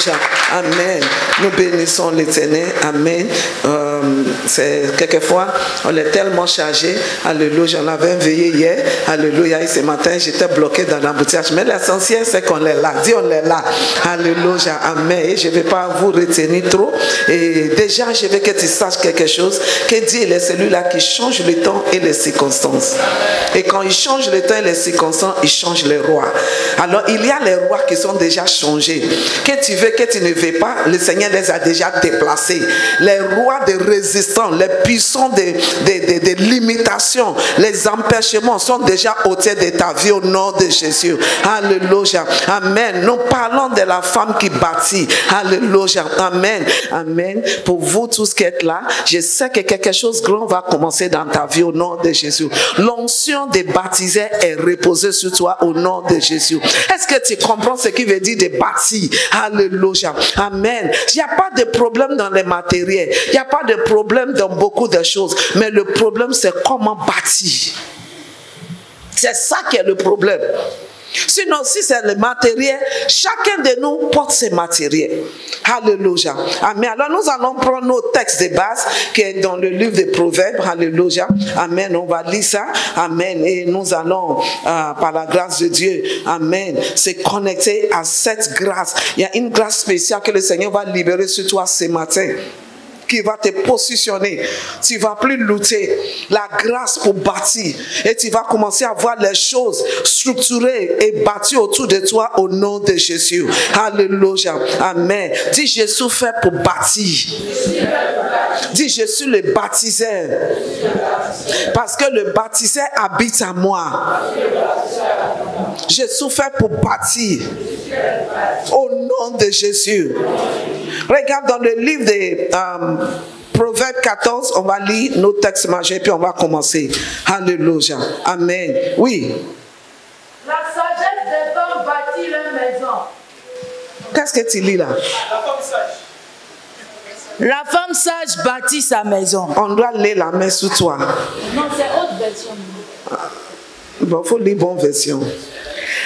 Alléluia. Amen. Nous bénissons l'Éternel. Amen. C'est quelquefois, on est tellement chargé. Alléluia. On avait veillé hier. Alléluia. Et ce matin, j'étais bloqué dans l'embouteillage. Mais l'essentiel, c'est qu'on est là. Dis, on est là. Alléluia. Amen. Et je ne vais pas vous retenir trop. Et déjà, je veux que tu saches quelque chose. Que Dieu est celui-là qui change le temps et les circonstances. Et quand il change le temps et les circonstances, il change les rois. Alors, il y a les rois qui sont déjà changés. Que tu veux, que tu ne veux pas, le Seigneur les a déjà déplacés. Les rois de résistants, les puissants de limitation, les empêchements sont déjà ôtés de ta vie au nom de Jésus. Alléluia. Amen. Nous parlons de la femme qui bâtit. Alléluia. Amen. Amen. Pour vous tous qui êtes là, je sais que quelque chose de grand va commencer dans ta vie au nom de Jésus. L'onction des baptisés est reposée sur toi au nom de Jésus. Est-ce que tu comprends ce qui veut dire de bâtir? Alléluia. Amen. Il n'y a pas de problème dans les matériels. Il n'y a pas de problème dans beaucoup de choses. Mais le problème, c'est comment bâtir. C'est ça qui est le problème. Sinon, si c'est le matériel, chacun de nous porte ses matériels. Alléluia. Amen. Alors nous allons prendre nos textes de base qui est dans le livre des Proverbes. Alléluia. Amen. On va lire ça. Amen. Et nous allons, par la grâce de Dieu, amen, se connecter à cette grâce. Il y a une grâce spéciale que le Seigneur va libérer sur toi ce matin, qui va te positionner. Tu ne vas plus lutter. La grâce pour bâtir. Et tu vas commencer à voir les choses structurées et bâties autour de toi au nom de Jésus. Alléluia. Amen. Dis, je suis fait pour bâtir. Dis, je suis le baptiseur. Parce que le baptiseur habite à moi. Je suis fait pour bâtir. Au nom de Jésus. Regarde dans le livre des Proverbes 14, on va lire nos textes majeurs puis on va commencer. Alléluia. Amen. Oui. La sagesse des femmes bâtit leur maison. Qu'est-ce que tu lis là? La femme sage bâtit sa maison. On doit lire la main sous toi. Non, c'est autre version. Bon, il faut lire bonne version.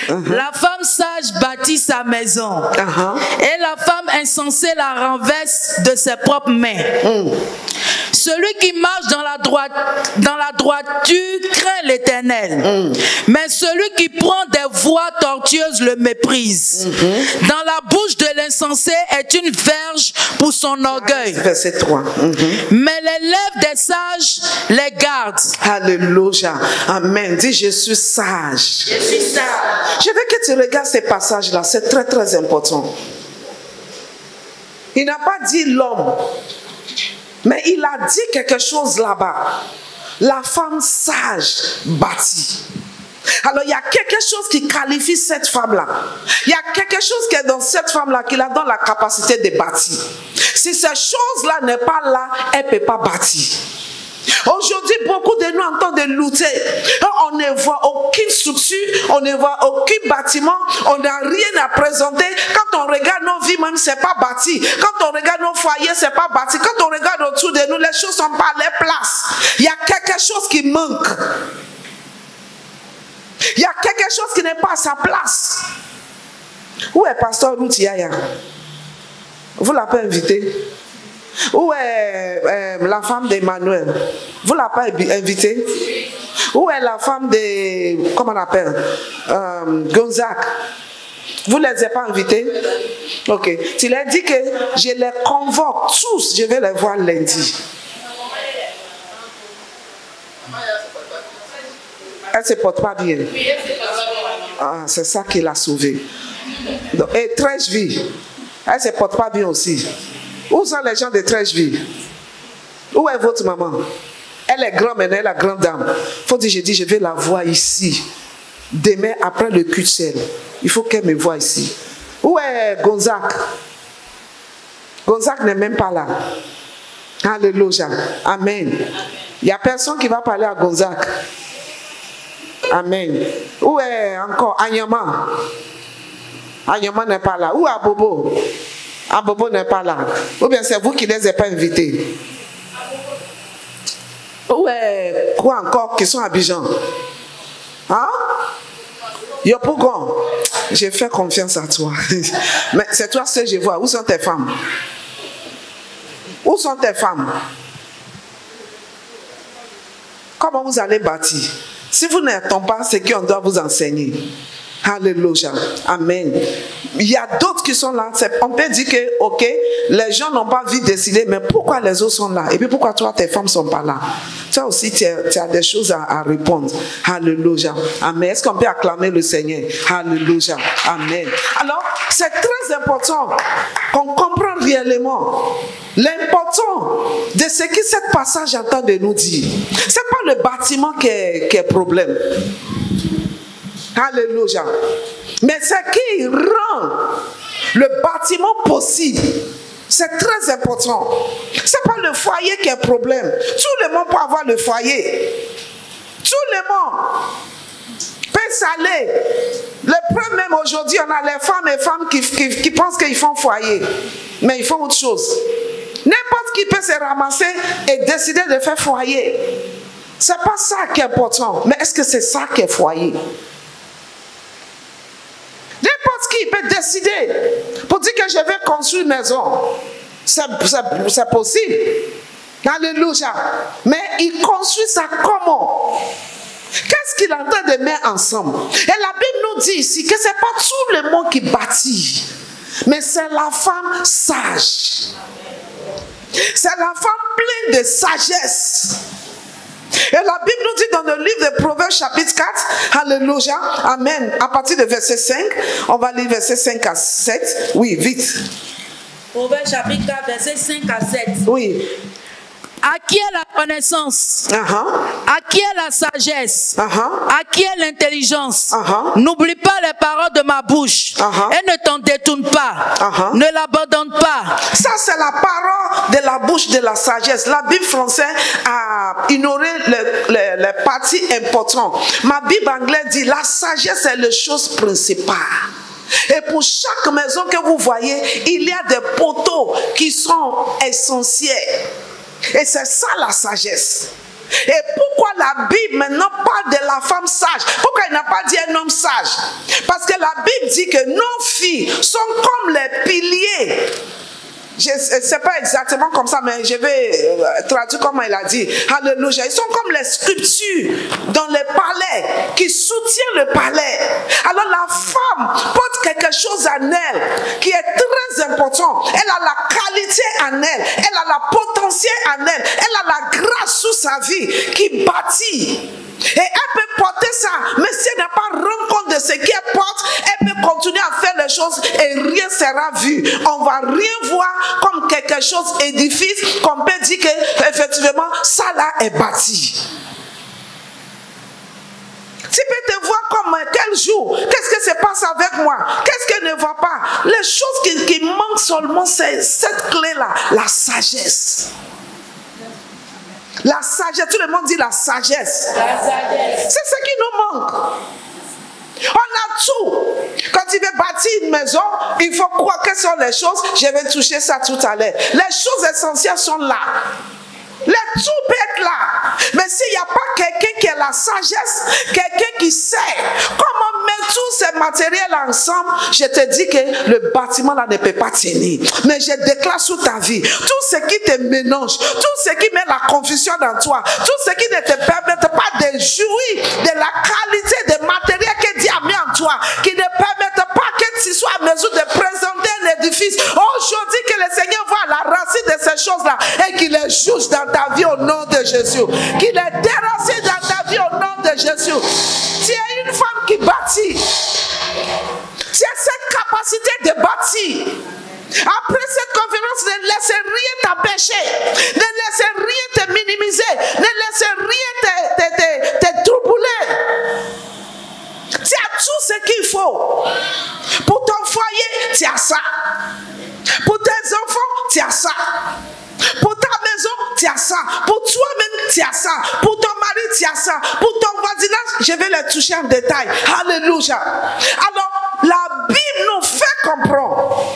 La femme sage bâtit sa maison. Et la femme insensée la renverse de ses propres mains. Celui qui marche dans la droiture craint l'Éternel. Mais celui qui prend des voies tortueuses le méprise. Dans la bouche de l'insensé est une verge pour son orgueil. Verset 3. Mais les lèvres des sages les gardent. Alléluia. Amen. Dis, je suis sage. Je suis sage. Je veux que tu regardes ces passages-là. C'est très très important. Il n'a pas dit l'homme. Mais il a dit quelque chose là-bas. La femme sage bâtit. Alors il y a quelque chose qui qualifie cette femme-là. Il y a quelque chose qui est dans cette femme-là qui la donne la capacité de bâtir. Si ces choses-là n'est pas là, elle ne peut pas bâtir. Aujourd'hui, beaucoup de nous en train de lutter. On ne voit aucune structure, on ne voit aucun bâtiment, on n'a rien à présenter. Quand on regarde nos vies, même, c'est pas bâti. Quand on regarde nos foyers, c'est pas bâti. Quand on regarde autour de nous, les choses sont pas à leur place. Il y a quelque chose qui manque. Il y a quelque chose qui n'est pas à sa place. Où est pasteur Ruth Yaya? Vous l'avez invité? Où est la femme d'Emmanuel? Vous ne l'avez pas invité? Où est la femme de, comment on appelle, Gonzague? Vous ne les avez pas invités? Ok. Tu leur dis que je les convoque tous. Je vais les voir lundi. Elle ne se porte pas bien. Ah, c'est ça qui l'a sauvée. Et Trècheville, elle ne se porte pas bien aussi. Où sont les gens de Trècheville? Où est votre maman? Elle est grande maintenant, elle est la grande dame. Il faut dire, je dis, je vais la voir ici. Demain, après le cul de sel. Il faut qu'elle me voie ici. Où est Gonzague? Gonzague n'est même pas là. Alléluia. Amen. Il n'y a personne qui va parler à Gonzague. Amen. Où est encore Anyama? Anyama n'est pas là. Où est Abobo? Abobo n'est pas là. Ou bien c'est vous qui ne les avez pas invités. Où est quoi encore qui sont à Abidjan? Hein? Yopougon. je fais confiance à toi. Mais c'est toi ce que je vois. Où sont tes femmes? Où sont tes femmes? Comment vous allez bâtir? Si vous n'êtes pas, c'est qu'on doit vous enseigner. Alléluia. Amen. Il y a d'autres qui sont là. On peut dire que, ok, les gens n'ont pas vu décider, mais pourquoi les autres sont là? Et puis pourquoi toi, tes femmes ne sont pas là? Toi aussi, tu as des choses à répondre. Alléluia. Amen. Est-ce qu'on peut acclamer le Seigneur? Alléluia. Amen. Alors, c'est très important qu'on comprenne réellement l'important de ce que ce passage entend de nous dire. Ce n'est pas le bâtiment qui est problème. Alléluia. Mais ce qui rend le bâtiment possible, c'est très important. Ce n'est pas le foyer qui est problème. Tout le monde peut avoir le foyer. Tout le monde peut s'aller. Le problème aujourd'hui, on a les femmes et femmes qui pensent qu'ils font foyer. Mais ils font autre chose. N'importe qui peut se ramasser et décider de faire foyer. Ce n'est pas ça qui est important. Mais est-ce que c'est ça qui est foyer? N'importe qui peut décider pour dire que je vais construire une maison. C'est possible. Alléluia. Mais il construit ça comment? Qu'est-ce qu'il entend de mettre ensemble? Et la Bible nous dit ici que ce n'est pas tout le monde qui bâtit, mais c'est la femme sage. C'est la femme pleine de sagesse. Et la Bible nous dit dans le livre de Proverbes chapitre 4, alléluia, amen, à partir de verset 5, on va lire verset 5 à 7, oui, vite. Proverbes chapitre 4, verset 5 à 7. Oui. À qui est la connaissance? À qui est la sagesse? À qui est l'intelligence? N'oublie pas les paroles de ma bouche et ne t'en détourne pas. Ne l'abandonne pas. Ça, c'est la parole de la bouche de la sagesse. La Bible française a ignoré les parties importantes. Ma Bible anglaise dit la sagesse est la chose principale. Et pour chaque maison que vous voyez, il y a des poteaux qui sont essentiels. Et c'est ça la sagesse. Et pourquoi la Bible maintenant parle de la femme sage? Pourquoi il n'a pas dit un homme sage? Parce que la Bible dit que nos filles sont comme les piliers. Je ne sais pas exactement comme ça, mais je vais traduire comment il a dit. Alléluia. Ils sont comme les sculptures dans les palais qui soutiennent le palais. Alors la femme porte quelque chose en elle qui est très important. Elle a la qualité en elle. Elle a la potentiel en elle. Elle a la grâce sous sa vie qui bâtit. Et elle peut porter ça, mais si elle n'a pas rendu compte de ce qu'elle porte, elle peut continuer à faire les choses et rien sera vu. On ne va rien voir comme quelque chose d'édifice qu'on peut dire qu'effectivement, ça là est bâti. Tu peux te voir comme quel jour, qu'est-ce que se passe avec moi, qu'est-ce qui ne va pas. Les choses qui manquent seulement, c'est cette clé-là, la sagesse. La sagesse, tout le monde dit la sagesse. La sagesse. C'est ce qui nous manque. On a tout. Quand tu veux bâtir une maison, il faut croire quelles sont les choses. Je vais toucher ça tout à l'heure. Les choses essentielles sont là. Le tout peut être là. Mais s'il n'y a pas quelqu'un qui a la sagesse, quelqu'un qui sait comment mettre tous ces matériels ensemble, je te dis que le bâtiment là ne peut pas tenir. Mais je déclare sous ta vie, tout ce qui te mélange, tout ce qui met la confusion dans toi, tout ce qui ne te permet pas de jouir de la qualité des matériels que Dieu a mis en toi, qui ne permettent pas que tu sois à mesure de présenter un édifice. Aujourd'hui, que le Seigneur voit la racine de ces choses-là et qu'il les juge dans ta vie au nom de Jésus. Qu'il les déracine dans ta vie au nom de Jésus. Tu es une femme qui bâtit. Tu as cette capacité de bâtir. Après cette conférence, ne laissez rien t'empêcher. Ne laissez rien te minimiser. Ne laissez rien te troubler. Tu as tout ce qu'il faut. Pour ton foyer, tu as ça. Pour tes enfants, tu as ça. Pour ta maison, tu as ça. Pour toi-même, tu as ça. Pour ton mari, tu as ça. Pour ton voisinage, je vais les toucher en détail. Alléluia. Alors, la Bible nous fait comprendre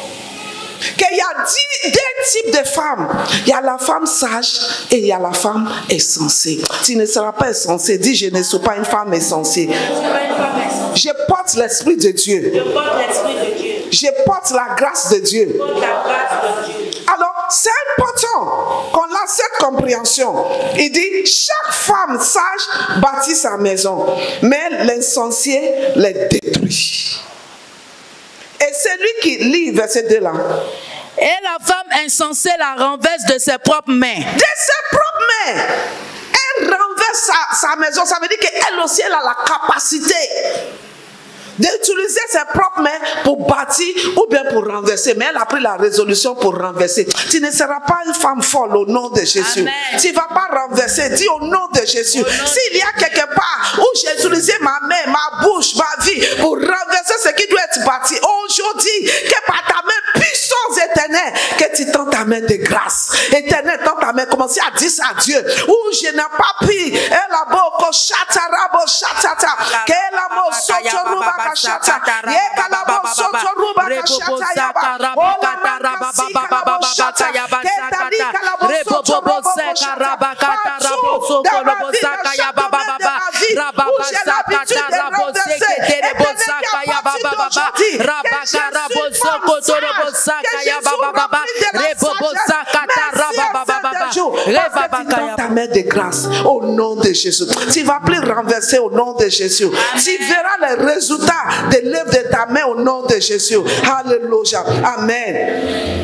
qu'il y a deux types de femmes. Il y a la femme sage et il y a la femme insensée. Tu ne seras pas insensée. Dis, je ne suis pas une femme insensée. Je porte l'Esprit de Dieu. Je porte la grâce de Dieu. Alors, c'est important qu'on a cette compréhension. Il dit, chaque femme sage bâtit sa maison, mais l'insensé les détruit. Et celui qui lit verset 2 là. Et la femme insensée la renverse de ses propres mains. De ses propres mains. Elle renverse sa maison. Ça veut dire qu'elle aussi elle a la capacité d'utiliser ses propres mains pour bâtir ou bien pour renverser. Mais elle a pris la résolution pour renverser. Tu ne seras pas une femme folle au nom de Jésus. Amen. Tu ne vas pas renverser. Dis au nom de Jésus. S'il y a quelque part où j'ai utilisé ma main, ma bouche, ma vie pour renverser ce qui doit être bâti, aujourd'hui, que par ta main puissance éternelle, que tu tends ta main de grâce. Éternelle, tends ta main. Commencez à dire ça à Dieu. Où je n'ai pas pris. Ta main de grâce au nom de Jésus. Tu vas plus renverser au nom de Jésus. Tu verras les résultats de l'œuvre de ta main au nom de Jésus. Alléluia. Amen.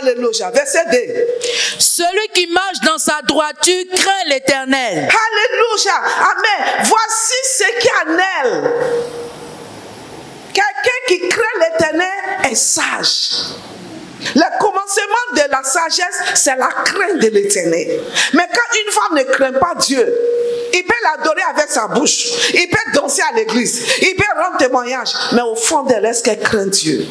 Alléluia. Verset 2. Celui qui marche dans sa droiture craint l'Éternel. Alléluia. Amen. Voici ce qui en elle. Quelqu'un qui craint l'Éternel est sage. Le commencement de la sagesse, c'est la crainte de l'Éternel. Mais quand une femme ne craint pas Dieu, il peut l'adorer avec sa bouche, il peut danser à l'église, il peut rendre témoignage, mais au fond d'elle, est-ce qu'elle craint Dieu?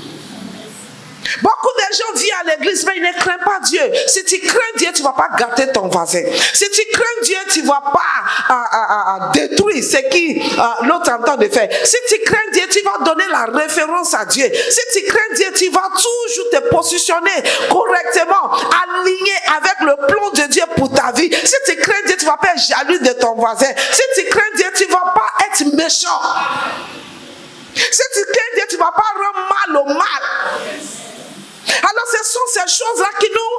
Beaucoup de gens viennent à l'église, mais ils ne craignent pas Dieu. Si tu crains Dieu, tu ne vas pas gâter ton voisin. Si tu crains Dieu, tu ne vas pas détruire ce qui l'autre entend de faire. Si tu crains Dieu, tu vas donner la référence à Dieu. Si tu crains Dieu, tu vas toujours te positionner correctement, aligné avec le plan de Dieu pour ta vie. Si tu crains Dieu, tu ne vas pas être jaloux de ton voisin. Si tu crains Dieu, tu ne vas pas être méchant. Si tu crains Dieu, tu ne vas pas rendre mal au mal. Alors ce sont ces choses-là qui nous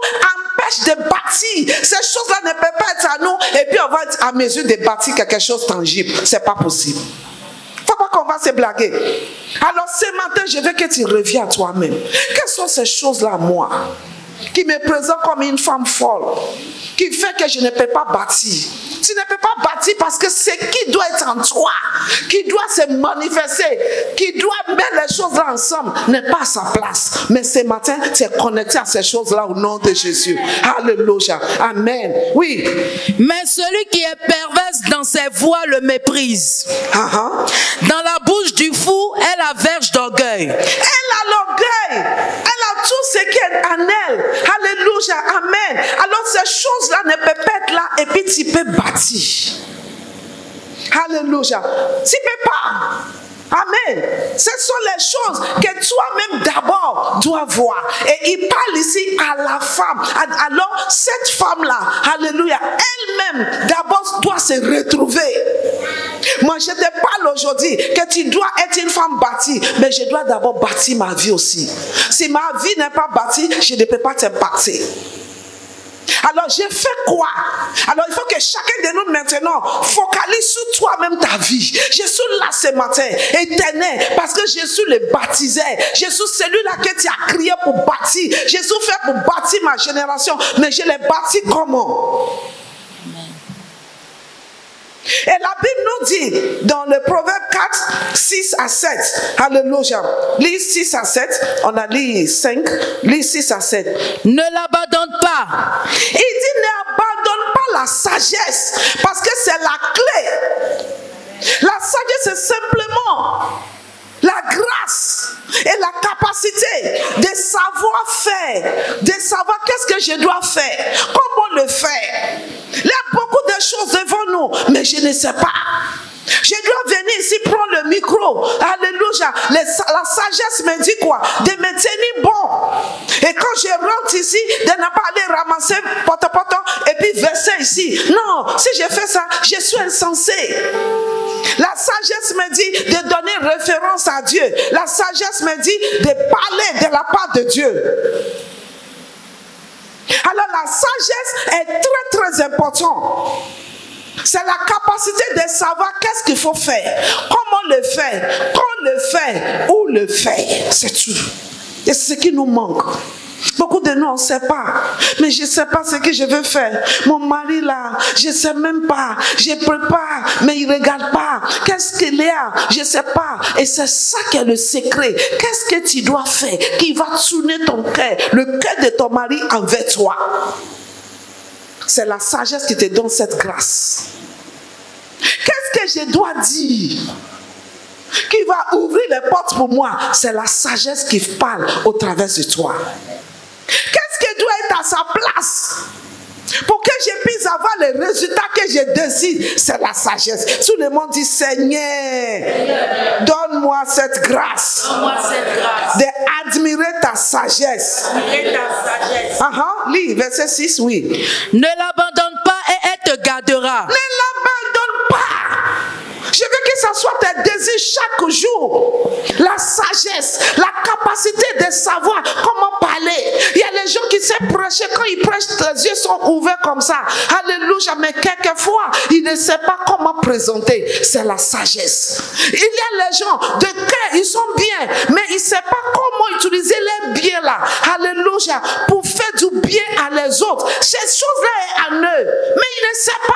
empêchent de bâtir. Ces choses-là ne peuvent pas être à nous et puis on va être à mesure de bâtir quelque chose de tangible. Ce n'est pas possible. Il ne faut pas qu'on va se blaguer. Alors ce matin, je veux que tu reviennes à toi-même. Quelles sont ces choses-là, moi, qui me présentent comme une femme folle, qui fait que je ne peux pas bâtir? Tu ne peux pas bâtir parce que ce qui doit être en toi, qui doit se manifester, qui doit mettre les choses là ensemble, n'est pas à sa place. Mais ce matin, tu es connecté à ces choses-là au nom de Jésus. Alléluia. Amen. Oui. Mais celui qui est perverse dans ses voies le méprise. Dans la bouche du fou est la verge d'orgueil. Elle a l'orgueil. Elle a tout ce qui est en elle. Alléluia. Amen. Alors ces choses-là ne peuvent pas être là et puis tu peux bâtir. Alléluia. Tu ne peux pas. Amen. Ce sont les choses que toi-même d'abord dois voir. Et il parle ici à la femme. Alors cette femme-là, alléluia, elle-même d'abord doit se retrouver. Moi je te parle aujourd'hui que tu dois être une femme bâtie. Mais je dois d'abord bâtir ma vie aussi. Si ma vie n'est pas bâtie, je ne peux pas t'impacter. Alors, je fais quoi? Alors, il faut que chacun de nous maintenant focalise sur toi-même ta vie. Je suis là ce matin, éternel, parce que Jésus le baptisait. Jésus, celui-là que tu as crié pour bâtir. Jésus fait pour bâtir ma génération, mais je l'ai bâti comment? Et la Bible nous dit dans le Proverbe 4, 6 à 7. Alléluia. Lis 6 à 7. On a lu 5. Lis 6 à 7. Ne l'abandonne pas. Il dit n'abandonne pas la sagesse. Parce que c'est la clé. La sagesse c'est simplement la grâce et la capacité de savoir faire, de savoir qu'est-ce que je dois faire, comment le faire. Il y a beaucoup de choses devant nous, mais je ne sais pas. Je dois venir ici prendre le micro. Alléluia. La sagesse me dit quoi? De me tenir bon. Et quand je rentre ici, de ne pas aller ramasser pote et puis verser ici. Non, si je fais ça, je suis insensé. La sagesse me dit de donner référence à Dieu. La sagesse me dit de parler de la part de Dieu. Alors la sagesse est très très importante. C'est la capacité de savoir qu'est-ce qu'il faut faire, comment le faire, quand le faire, où le faire. C'est tout. Et c'est ce qui nous manque. Beaucoup de nous, on ne sait pas. Mais je ne sais pas ce que je veux faire. Mon mari là, je ne sais même pas. Je prépare, mais il ne regarde pas. Qu'est-ce qu'il y a? Je ne sais pas. Et c'est ça qui est le secret. Qu'est-ce que tu dois faire qui va tourner ton cœur, le cœur de ton mari envers toi? C'est la sagesse qui te donne cette grâce. Qu'est-ce que je dois dire qui va ouvrir les portes pour moi? C'est la sagesse qui parle au travers de toi. Qu'est-ce qui doit être à sa place pour que je puisse avoir les résultats que je décide? C'est la sagesse. Tout le monde dit: Seigneur, donne-moi cette grâce d'admirer ta sagesse. Lis verset 6, oui. Ne l'abandonne pas et elle te gardera. Ne l'abandonne pas. Je veux que ça soit tes désirs chaque jour. La sagesse, la capacité de savoir comment parler. Il y a les gens qui savent prêcher. Quand ils prêchent, les yeux sont ouverts comme ça. Alléluia. Mais quelquefois, ils ne savent pas comment présenter. C'est la sagesse. Il y a les gens de cœur, ils sont bien, mais ils ne savent pas comment utiliser les biens là. Alléluia. Pour faire du bien à les autres. Cette chose-là est en eux. Mais ils ne savent pas.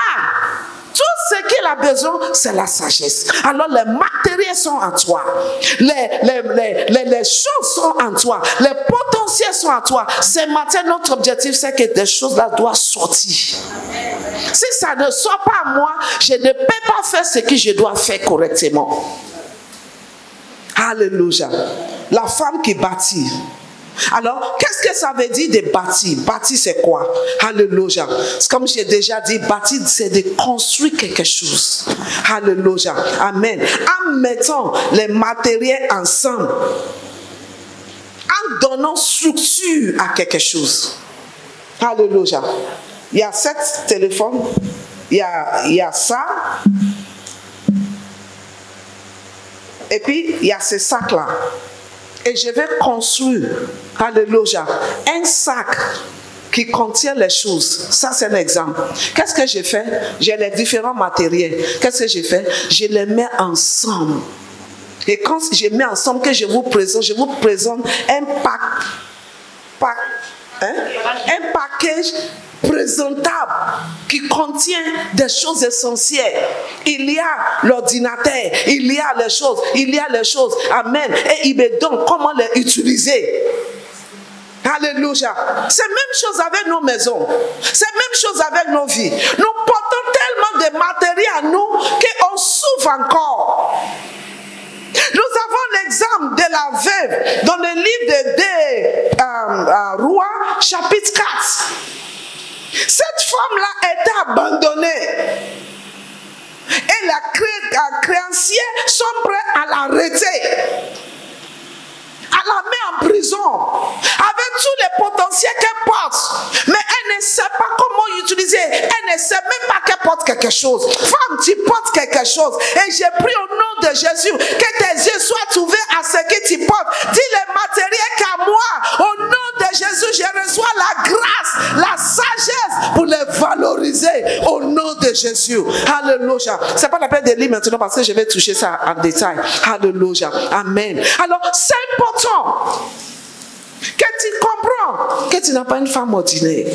Tout ce qu'il a besoin, c'est la sagesse. Alors les matériels sont en toi. Les choses sont en toi. Les potentiels sont en toi. Ce matin, notre objectif, c'est que des choses-là doivent sortir. Si ça ne sort pas à moi, je ne peux pas faire ce que je dois faire correctement. Alléluia. La femme qui bâtit. Alors, qu'est-ce que ça veut dire de bâtir? Bâtir, c'est quoi? Alléluia. Comme j'ai déjà dit, bâtir, c'est de construire quelque chose. Alléluia. Amen. En mettant les matériels ensemble, en donnant structure à quelque chose. Alléluia. Il y a 7 téléphones, il y a ça, et puis il y a ce sac-là. Et je vais construire, alléluia, un sac qui contient les choses. Ça, c'est un exemple. Qu'est-ce que je fais? J'ai les différents matériels. Qu'est-ce que je fais? Je les mets ensemble. Et quand je mets ensemble, que je vous présente un package présentable qui contient des choses essentielles. Il y a l'ordinateur, il y a les choses, amen. Et il me donne comment les utiliser. Alléluia. C'est la même chose avec nos maisons. C'est la même chose avec nos vies. Nous portons tellement de matériel à nous qu'on souffre encore. Nous avons l'exemple de la veuve dans le livre des Rois, chapitre 4. Cette femme-là était abandonnée. Et les créanciers sont prêts à l'arrêter, à la mettre en prison, avec tous les potentiels qu'elle porte. Mais elle ne sait pas comment utiliser. Elle ne sait même pas qu'elle porte quelque chose. Femme, tu portes quelque chose. Et j'ai pris au nom de Jésus que tes yeux soient ouverts à ce que tu portes. Dis le matériel qu'à moi. Au nom de Jésus, je reçois la grâce, la sagesse pour les valoriser. Au nom de Jésus. Alléluia. Ce n'est pas la peine de lire maintenant parce que je vais toucher ça en détail. Alléluia. Amen. Alors, c'est important que tu comprends que tu n'as pas une femme ordinaire.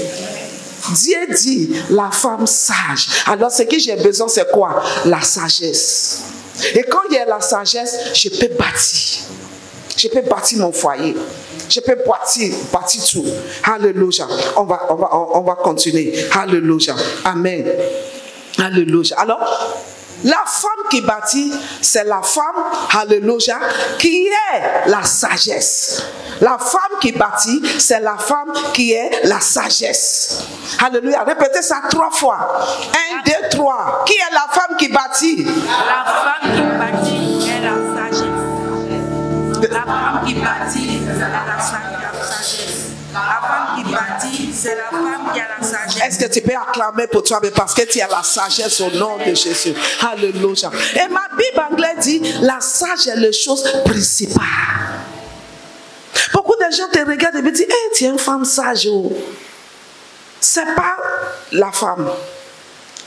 Dieu dit la femme sage. Alors ce que j'ai besoin, c'est quoi? La sagesse. Et quand il y a la sagesse, je peux bâtir. Je peux bâtir mon foyer. Je peux bâtir tout. Alléluia. On va continuer. Alléluia. Amen. Alléluia. Alors, la femme qui bâtit, c'est la femme, alléluia, qui est la sagesse. La femme qui bâtit, c'est la femme qui est la sagesse. Alléluia. Répétez ça 3 fois. 1, 2, 3. Qui est la femme qui bâtit? La femme qui Est-ce que tu peux acclamer pour toi? Mais parce que tu as la sagesse au nom de Jésus. Alléluia. Et ma Bible anglaise dit, la sagesse est la chose principale. Beaucoup de gens te regardent et me disent, hey, tu es une femme sage. Ce n'est pas la femme.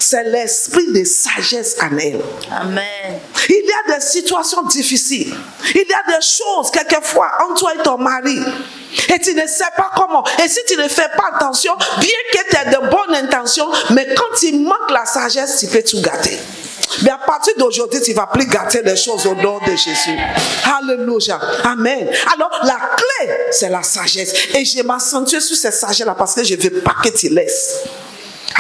C'est l'esprit de sagesse en elle. Amen. Il y a des situations difficiles. Il y a des choses, quelquefois, entre toi et ton mari. Et tu ne sais pas comment. Et si tu ne fais pas attention, bien que tu aies de bonnes intentions, mais quand il manque la sagesse, tu peux tout gâter. Mais à partir d'aujourd'hui, tu ne vas plus gâter les choses au nom de Jésus. Alléluia. Amen. Alors, la clé, c'est la sagesse. Et je m'accentuer sur cette sagesse-là parce que je ne veux pas que tu laisses.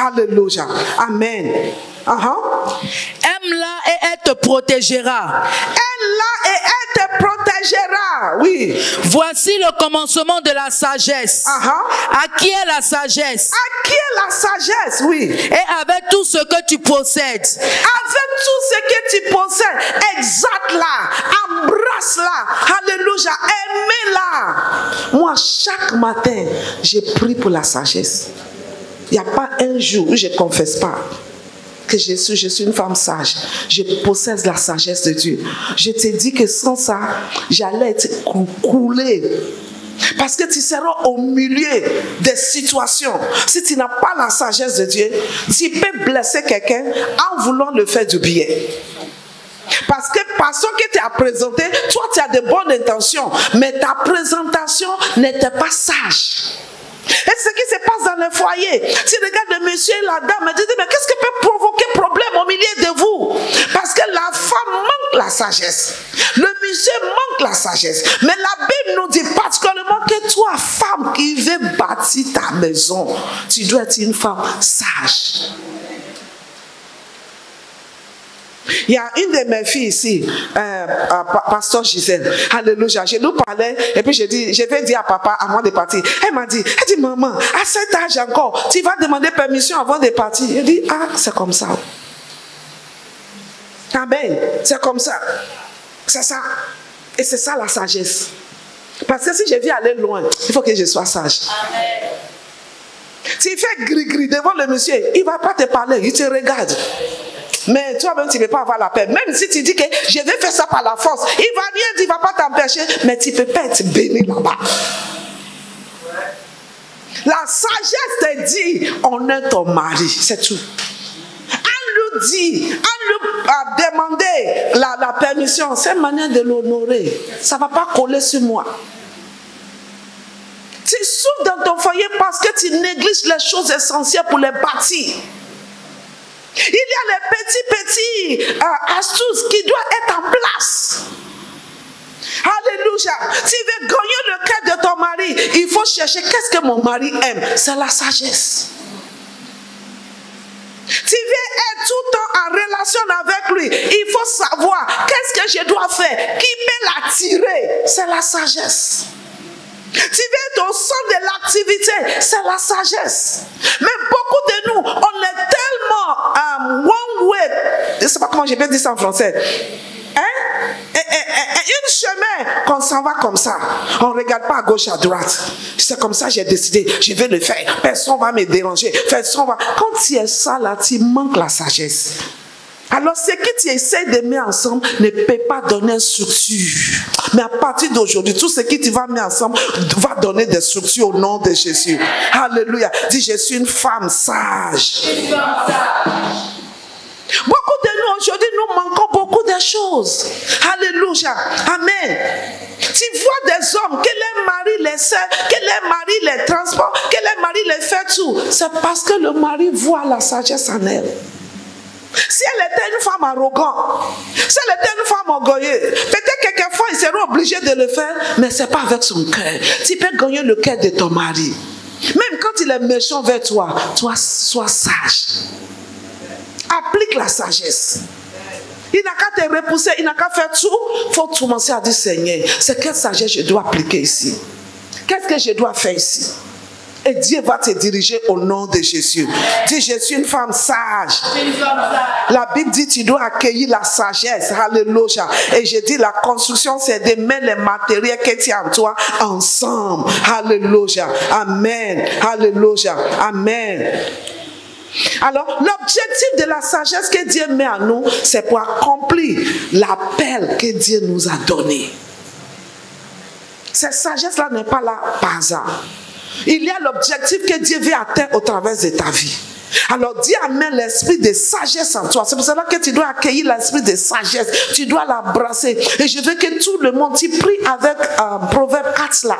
Alléluia. Amen. Aime-la et elle te protégera. Aime-la et elle te protégera. Oui. Voici le commencement de la sagesse. À qui est la sagesse? À qui est la sagesse? Oui. Et avec tout ce que tu possèdes. Avec tout ce que tu possèdes. Exalte-la. Embrasse-la. Alléluia. Aimez-la. Moi, chaque matin, je prie pour la sagesse. Il n'y a pas un jour où je ne confesse pas que je suis une femme sage. Je possède la sagesse de Dieu. Je te dis que sans ça, j'allais être coulée. Parce que tu seras au milieu des situations. Si tu n'as pas la sagesse de Dieu, tu peux blesser quelqu'un en voulant le faire du bien. Parce que parce que tu as présenté, toi tu as de bonnes intentions, mais ta présentation n'était pas sage. Et ce qui se passe dans le foyer, si regarde le monsieur et la dame, me disent, mais qu'est-ce qui peut provoquer problème au milieu de vous? Parce que la femme manque la sagesse. Le monsieur manque la sagesse. Mais la Bible nous dit particulièrement que toi, femme qui veut bâtir ta maison, tu dois être une femme sage. Il y a une de mes filles ici, pasteur Gisèle. Alléluia. Je nous parlais et puis je vais dire à papa avant de partir. Elle m'a dit, maman, à cet âge encore, tu vas demander permission avant de partir. Elle dit, ah, c'est comme ça. Amen. C'est comme ça. C'est ça. Et c'est ça la sagesse. Parce que si je veux aller loin, il faut que je sois sage. Amen. Tu fais gris-gris devant le monsieur, il ne va pas te parler, il te regarde. Mais toi-même, tu ne peux pas avoir la paix. Même si tu dis que je vais faire ça par la force, il ne va rien dire, il ne va pas t'empêcher, mais tu ne peux pas être béni là-bas. La sagesse te dit, honore ton mari, c'est tout. On lui dit, on lui a demandé la permission, c'est une manière de l'honorer. Ça ne va pas coller sur moi. Tu souffres dans ton foyer parce que tu négliges les choses essentielles pour les bâtir. Il y a les petits astuces qui doivent être en place. Alléluia. Tu veux gagner le cœur de ton mari, il faut chercher qu'est-ce que mon mari aime. C'est la sagesse. Tu veux être tout le temps en relation avec lui, il faut savoir qu'est-ce que je dois faire, qui peut l'attirer. C'est la sagesse. Tu veux être au centre de l'activité, c'est la sagesse. Mais beaucoup de nous, on est tellement one way, je ne sais pas comment je peux dire ça en français. Une chemin qu'on s'en va comme ça. On ne regarde pas à gauche, à droite. C'est comme ça j'ai décidé, je vais le faire. Personne ne va me déranger. Personne va. Quand tu es ça là, tu manques la sagesse. Alors ce que tu essaies de mettre ensemble ne peut pas donner une structure. Mais à partir d'aujourd'hui, tout ce que tu vas mettre ensemble va donner des structures au nom de Jésus. Alléluia. Dis, je suis une femme sage. Beaucoup de nous aujourd'hui, nous manquons beaucoup de choses. Alléluia. Amen. Tu vois des hommes que leur mari les sert, que leur mari les transporte, que leur mari les fait tout. C'est parce que le mari voit la sagesse en elle. Si elle était une femme arrogante, si elle était une femme orgueilleuse, peut-être quelquefois il serait obligé de le faire, mais ce n'est pas avec son cœur. Tu peux gagner le cœur de ton mari. Même quand il est méchant vers toi, toi sois sage. Applique la sagesse. Il n'a qu'à te repousser, il n'a qu'à faire tout. Il faut commencer à dire, Seigneur, c'est quelle sagesse je dois appliquer ici? Qu'est-ce que je dois faire ici? Et Dieu va te diriger au nom de Jésus. Dis, je suis une femme sage. La Bible dit, tu dois accueillir la sagesse. Alléluia. Et je dis, la construction, c'est de mettre les matériels que tu as en toi ensemble. Alléluia. Amen. Alléluia. Amen. Alors, l'objectif de la sagesse que Dieu met en nous, c'est pour accomplir l'appel que Dieu nous a donné. Cette sagesse-là n'est pas là par hasard. Il y a l'objectif que Dieu veut atteindre au travers de ta vie. Alors Dieu amène l'esprit de sagesse en toi. C'est pour cela que tu dois accueillir l'esprit de sagesse. Tu dois l'embrasser. Et je veux que tout le monde, tu pries avec Proverbe 4 là.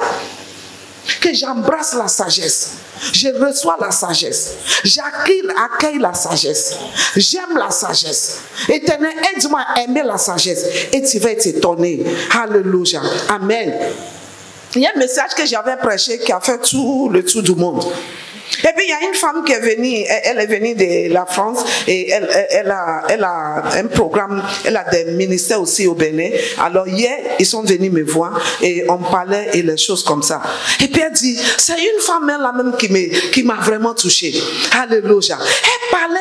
Que j'embrasse la sagesse. Je reçois la sagesse. J'accueille la sagesse. J'aime la sagesse. Éternel, aide-moi à aimer la sagesse. Et tu vas t'étonner. Alléluia. Amen. Il y a un message que j'avais prêché qui a fait tout le tour du monde. Et puis il y a une femme qui est venue, elle est venue de la France et elle a un programme, elle a des ministères aussi au Bénin. Alors hier, ils sont venus me voir et on parlait et les choses comme ça. Et puis elle dit, c'est une femme là même qui m'a vraiment touchée. Alléluia. Elle parlait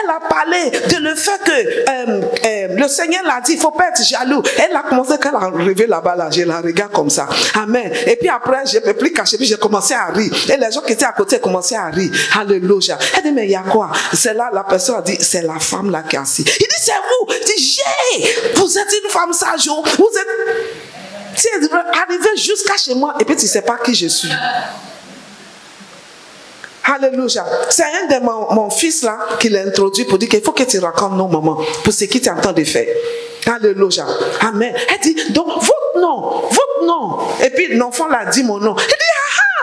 elle a parlé de le fait que le Seigneur l'a dit, il ne faut pas être jaloux. Elle a commencé, quand elle a arrivé là-bas, là, je la regarde comme ça. Amen. Et puis après, je ne peux plus cacher, puis j'ai commencé à rire. Et les gens qui étaient à côté commençaient à rire. Alléluia. Elle dit, mais il y a quoi? C'est là, la personne a dit, c'est la femme là qui est assise. Il dit, c'est vous. Il dit, vous êtes une femme sage. Vous êtes... Tu es arrivé jusqu'à chez moi et puis tu ne sais pas qui je suis. Alléluia. C'est un de mon fils là qui l'a introduit pour dire qu'il faut que tu racontes nos mamans pour ce qui t'entend de faire. Alléluia. Amen. Elle dit, donc votre nom. Et puis l'enfant l'a dit mon nom. Il dit,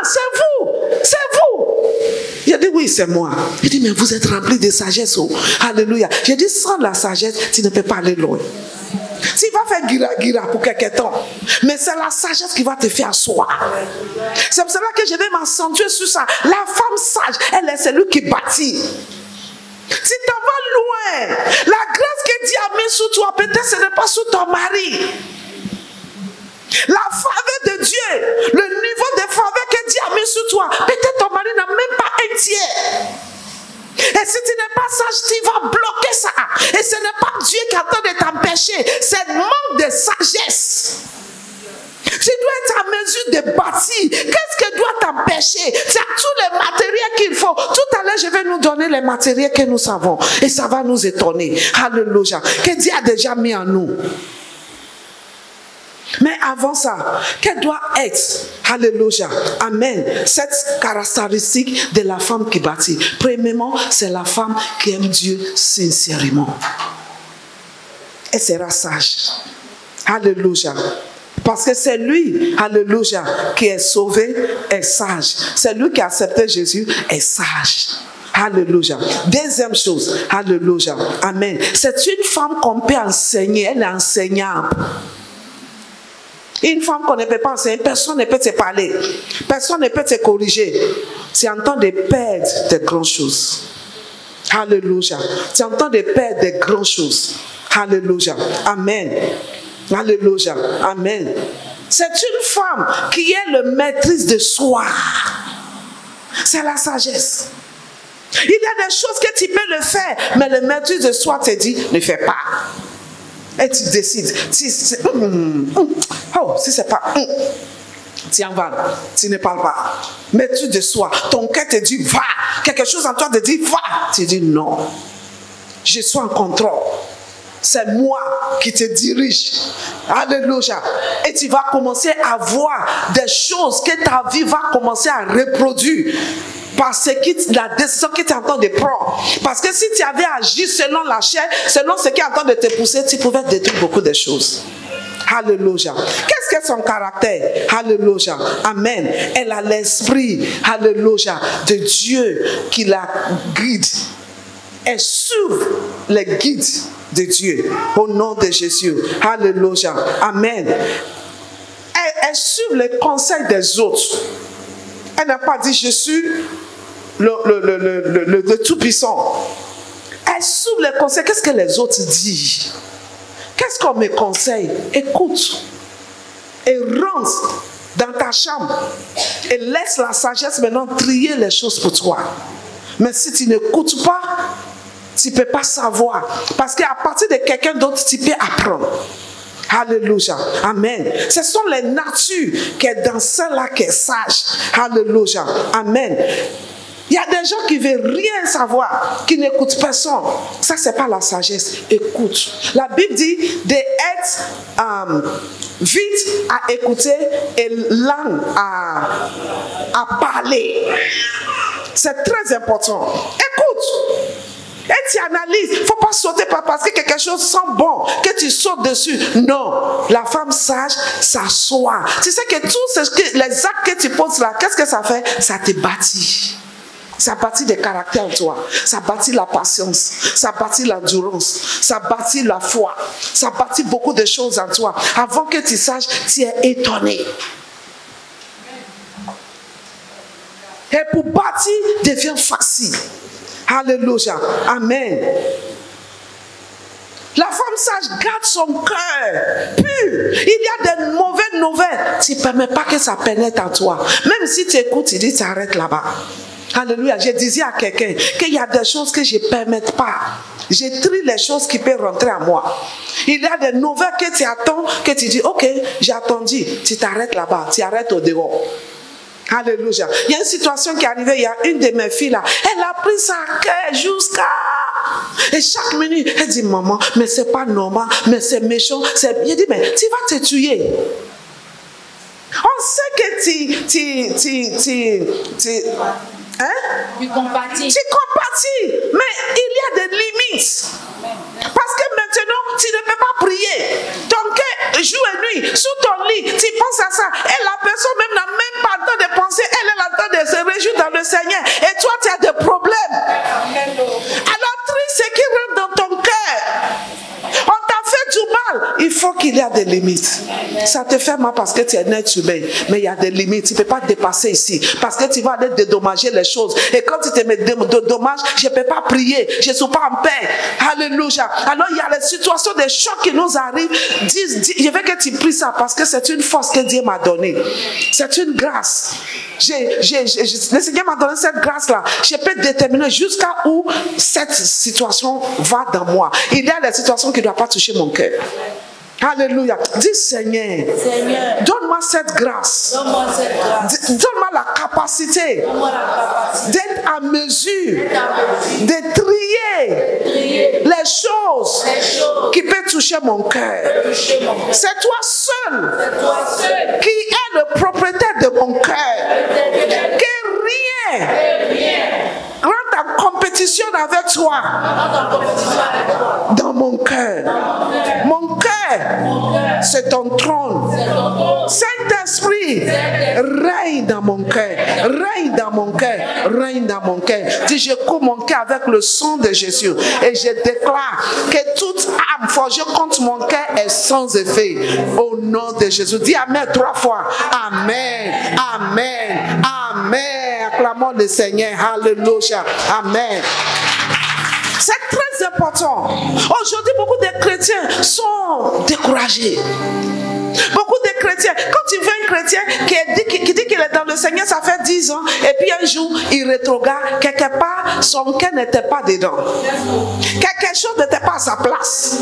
c'est vous. J'ai dit, oui, c'est moi. Il dit, mais vous êtes rempli de sagesse. Oh. Alléluia. J'ai dit, sans la sagesse, tu ne peux pas aller loin. Tu vas faire gira pour quelques temps, mais c'est la sagesse qui va te faire asseoir. C'est pour cela que je vais m'accentuer sur ça. La femme sage, elle est celle qui bâtit. Si tu vas loin, la grâce que Dieu a mise sur toi, peut-être ce n'est pas sur ton mari. La faveur de Dieu, le niveau de faveur que Dieu a mis sur toi, peut-être ton mari n'a même pas un tiers. Et si tu n'es pas sage, tu vas bloquer ça. Et ce n'est pas Dieu qui attend de t'empêcher, c'est le manque de sagesse. Tu dois être en mesure de bâtir. Qu'est-ce qui doit t'empêcher? Tu as tous les matériels qu'il faut. Tout à l'heure, je vais nous donner les matériels que nous savons. Et ça va nous étonner. Alléluia. Que Dieu a déjà mis en nous. Mais avant ça, quelle doit être, alléluia, amen, cette caractéristique de la femme qui bâtit? Premièrement, c'est la femme qui aime Dieu sincèrement. Elle sera sage. Alléluia. Parce que c'est lui, alléluia, qui est sauvé, est sage. C'est lui qui a accepté Jésus, est sage. Alléluia. Deuxième chose, alléluia, amen. C'est une femme qu'on peut enseigner, elle est enseignante. Une femme qu'on ne peut pas enseigner, personne ne peut te parler, personne ne peut te corriger. Tu es en train de perdre de grandes choses. Alléluia. Tu es en train de perdre de grandes choses. Alléluia. Amen. Alléluia. Amen. C'est une femme qui est la maîtrise de soi. C'est la sagesse. Il y a des choses que tu peux le faire, mais la maîtrise de soi te dit, ne fais pas. Et tu décides. Si c'est pas... tu en vas. Tu ne parles pas. Maîtrise de soi. Ton cœur te dit, va. Quelque chose en toi te dit, va. Tu dis, non. Je suis en contrôle. C'est moi qui te dirige. Alléluia. Et tu vas commencer à voir des choses que ta vie va commencer à reproduire. Parce que la décision que tu es en train de prendre. Parce que si tu avais agi selon la chair, selon ce qui est en train de te pousser, tu pouvais détruire beaucoup de choses. Alléluia. Qu'est-ce que son caractère? Alléluia. Amen. Elle a l'esprit, alléluia, de Dieu qui la guide. Elle suit les guides de Dieu au nom de Jésus. Alléluia. Amen. Elle suit les conseils des autres. Elle n'a pas dit je suis le tout-puissant. Elle suit les conseils. Qu'est-ce que les autres disent? Qu'est-ce qu'on me conseille? Écoute. Et rentre dans ta chambre. Et laisse la sagesse maintenant trier les choses pour toi. Mais si tu n'écoutes pas, tu ne peux pas savoir. Parce qu'à partir de quelqu'un d'autre, tu peux apprendre. Alléluia. Amen. Ce sont les natures qui est dans celle-là qui est sage. Alléluia. Amen. Il y a des gens qui ne veulent rien savoir, qui n'écoutent personne. Ça, ce n'est pas la sagesse. Écoute. La Bible dit d'être vite à écouter et lent à parler. C'est très important. Écoute. Et tu analyses. Il ne faut pas sauter parce que quelque chose sent bon, que tu sautes dessus. Non. La femme sage s'assoit. Tu sais que tous les actes que tu poses là, qu'est-ce que ça fait? Ça te bâtit. Ça bâtit des caractères en toi. Ça bâtit la patience. Ça bâtit l'endurance. Ça bâtit la foi. Ça bâtit beaucoup de choses en toi. Avant que tu saches, tu es étonné. Et pour bâtir, devient facile. Alléluia. Amen. La femme sage garde son cœur pur. Il y a des mauvaises nouvelles. Tu ne permets pas que ça pénètre en toi. Même si tu écoutes, tu dis, tu arrêtes là-bas. Alléluia. Je disais à quelqu'un qu'il y a des choses que je ne permets pas. Je trie les choses qui peuvent rentrer à moi. Il y a des nouvelles que tu attends, que tu dis, ok, j'ai attendu. Tu t'arrêtes là-bas. Tu arrêtes au dehors. Alléluia. Il y a une situation qui est arrivée, il y a une de mes filles là, elle a pris sa cœur jusqu'à... Et chaque minute, elle dit, maman, mais c'est pas normal, mais c'est méchant, c'est bien. Je dis, mais tu vas te tuer. On sait que tu compatis. Tu compatis, mais il y a des limites. Parce que maintenant, tu ne peux pas prier. Ton cœur, jour et nuit, sous ton lit, tu penses à ça. Et la personne même n'a même pas le temps de penser. Elle est en train de se réjouir dans le Seigneur. Et toi, tu as des problèmes. Alors, trie ce qui rentre dans ton cœur. On t'a fait du mal. Il faut qu'il y ait des limites. Ça te fait mal parce que tu es un être humain. Mais il y a des limites. Tu ne peux pas dépasser ici. Parce que tu vas aller dédommager les choses. Et quand tu te mets dédommage, je ne peux pas prier. Je ne suis pas en paix. Alléluia. Alors il y a les situations, des chocs qui nous arrivent. Je veux que tu pries ça parce que c'est une force que Dieu m'a donnée. C'est une grâce. Le Seigneur m'a donné cette grâce-là. Je peux déterminer jusqu'à où cette situation va dans moi. Il y a des situations qui ne doivent pas toucher mon cœur. Alléluia. Dis Seigneur, donne-moi cette grâce. Donne-moi la capacité d'être à mesure de trier les choses qui peuvent toucher mon cœur. C'est toi seul qui es le propriétaire de mon cœur. Que rien rentre en compétition avec toi dans mon cœur. Mon cœur, c'est ton trône. Saint-Esprit, règne dans mon cœur. Règne dans mon cœur. Règne dans mon cœur. Dis, je couvre mon cœur avec le sang de Jésus. Et je déclare que toute âme forgée contre mon cœur est sans effet. Au nom de Jésus. Dis Amen 3 fois. Amen. Amen. Amen. Acclamons le Seigneur. Alléluia. Amen. C'est très important. Aujourd'hui, beaucoup de chrétiens sont découragés. Beaucoup de chrétiens, quand tu vois un chrétien qui dit qu'il est dans le Seigneur, ça fait 10 ans, et puis un jour, il rétrograde, quelque part, son cœur n'était pas dedans. Quelque chose n'était pas à sa place.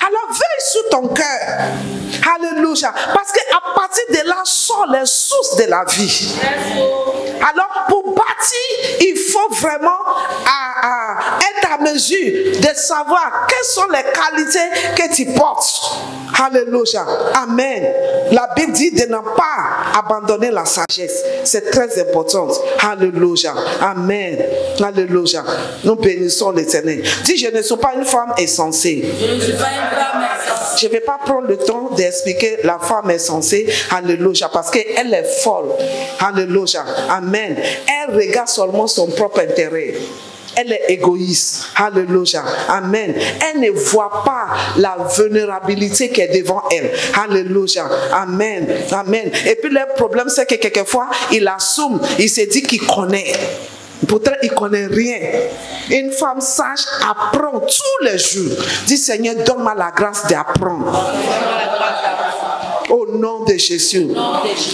Alors veille sur ton cœur. Alléluia. Parce qu'à partir de là sont les sources de la vie. Alors pour bâtir, il faut vraiment être à mesure de savoir quelles sont les qualités que tu portes. Alléluia. Amen. La Bible dit de ne pas abandonner la sagesse. C'est très important. Alléluia. Amen. Alléluia. Nous bénissons l'Éternel. Dis, je ne suis pas une femme insensée. Je ne vais pas prendre le temps d'expliquer la femme insensée. Alléluia. Parce qu'elle est folle. Alléluia. Amen. Elle regarde seulement son propre intérêt. Elle est égoïste. Alléluia. Amen. Elle ne voit pas la vulnérabilité qui est devant elle. Alléluia. Amen. Amen. Et puis le problème, c'est que quelquefois, il assume, il se dit qu'il connaît. Pourtant, il ne connaît rien. Une femme sage apprend tous les jours. Dis Seigneur, donne-moi la grâce d'apprendre. Au nom de Jésus.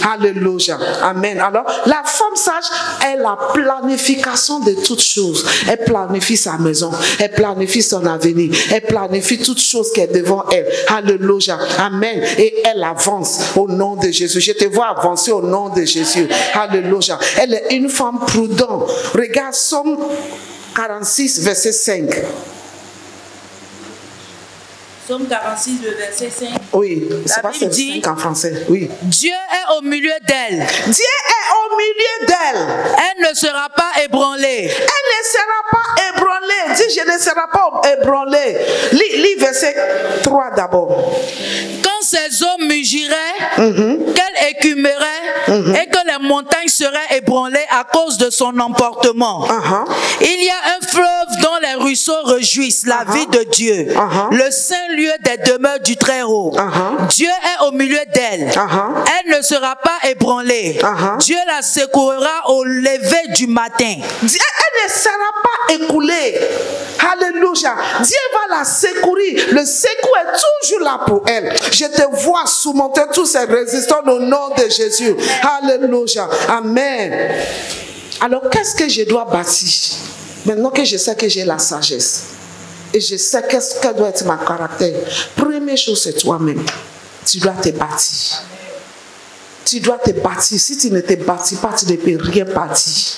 Alléluia. Amen. Alors, la femme sage est la planification de toutes choses. Elle planifie sa maison. Elle planifie son avenir. Elle planifie toutes choses qui est devant elle. Alléluia. Amen. Et elle avance au nom de Jésus. Je te vois avancer au nom de Jésus. Alléluia. Elle est une femme prudente. Regarde Somme 46, verset 5. Somme 46, le verset 5. Oui, c'est pas 5 en français. Oui. Dieu est au milieu d'elle. Dieu est au milieu d'elle. Elle ne sera pas ébranlée. Elle ne sera pas ébranlée. Dis, je ne serai pas ébranlée. Lis verset 3 d'abord. Quand ses eaux mugiraient, qu'elle écumerait, et que les montagnes seraient ébranlées à cause de son emportement. Il y a un fleuve dont les ruisseaux réjouissent la vie de Dieu. Le saint lieu des demeures du Très-Haut. Dieu est au milieu d'elle. Elle ne sera pas ébranlée. Dieu la secourira au lever du matin. Elle ne sera pas écoulée. Alléluia. Dieu va la secourir. Le secours est toujours là pour elle. Je te vois surmonter tous ces résistants au nom de Jésus. Alléluia. Amen. Alors, qu'est-ce que je dois bâtir? Maintenant que je sais que j'ai la sagesse et je sais qu'est-ce que doit être ma caractère, première chose, c'est toi-même. Tu dois te bâtir. Tu dois te bâtir. Si tu ne te bâtis pas, tu ne peux rien bâtir.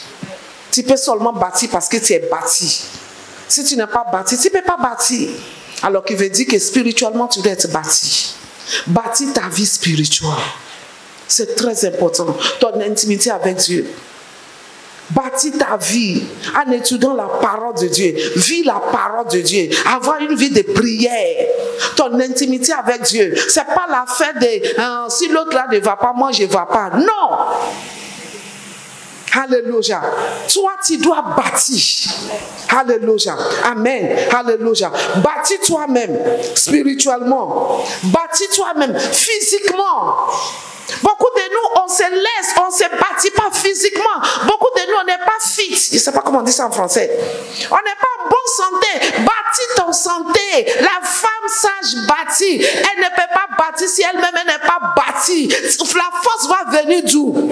Tu peux seulement bâtir parce que tu es bâti. Si tu n'es pas bâti, tu ne peux pas bâtir. Alors qu'il veut dire que spirituellement, tu dois être bâti. Bâtir ta vie spirituelle. C'est très important. Ton intimité avec Dieu. Bâtis ta vie en étudiant la parole de Dieu. Vis la parole de Dieu. Avoir une vie de prière. Ton intimité avec Dieu. Ce n'est pas l'affaire de si l'autre là ne va pas, moi je ne vais pas. Non. Alléluia. Toi, tu dois bâtir. Alléluia. Amen. Alléluia. Bâtis toi-même spirituellement. Bâtis toi-même physiquement. Beaucoup de nous, on se laisse, on ne se bâtit pas physiquement. Beaucoup de nous, on n'est pas fit. Je ne sais pas comment on dit ça en français. On n'est pas en bonne santé. Bâtis ton santé. La femme sage bâtit. Elle ne peut pas bâtir si elle-même n'est pas bâtie. La force va venir d'où?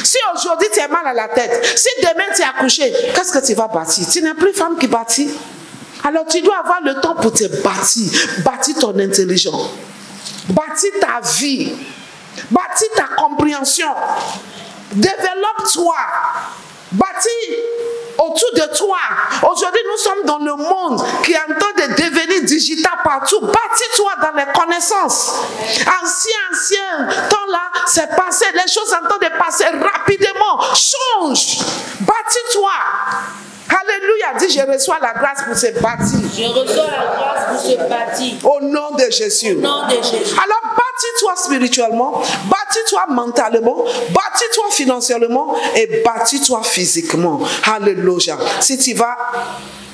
Si aujourd'hui tu es mal à la tête, si demain tu es accouché, qu'est-ce que tu vas bâtir? Tu n'es plus femme qui bâtit. Alors tu dois avoir le temps pour te bâtir. Bâtir ton intelligence. Bâtir ta vie. Bâtis ta compréhension. Développe-toi. Bâtis autour de toi. Aujourd'hui, nous sommes dans le monde qui est en train de devenir digital partout. Bâtis-toi dans les connaissances. Ancien temps-là, c'est passé. Les choses sont en train de passer rapidement. Change. Bâtis-toi. Alléluia. Dis, je reçois la grâce pour se bâtir. Je reçois la grâce pour se bâtir. Au nom de Jésus. Au nom de Jésus. Alors, bâtis-toi spirituellement, bâtis-toi mentalement, bâtis-toi financièrement et bâtis-toi physiquement. Alléluia. Si tu vas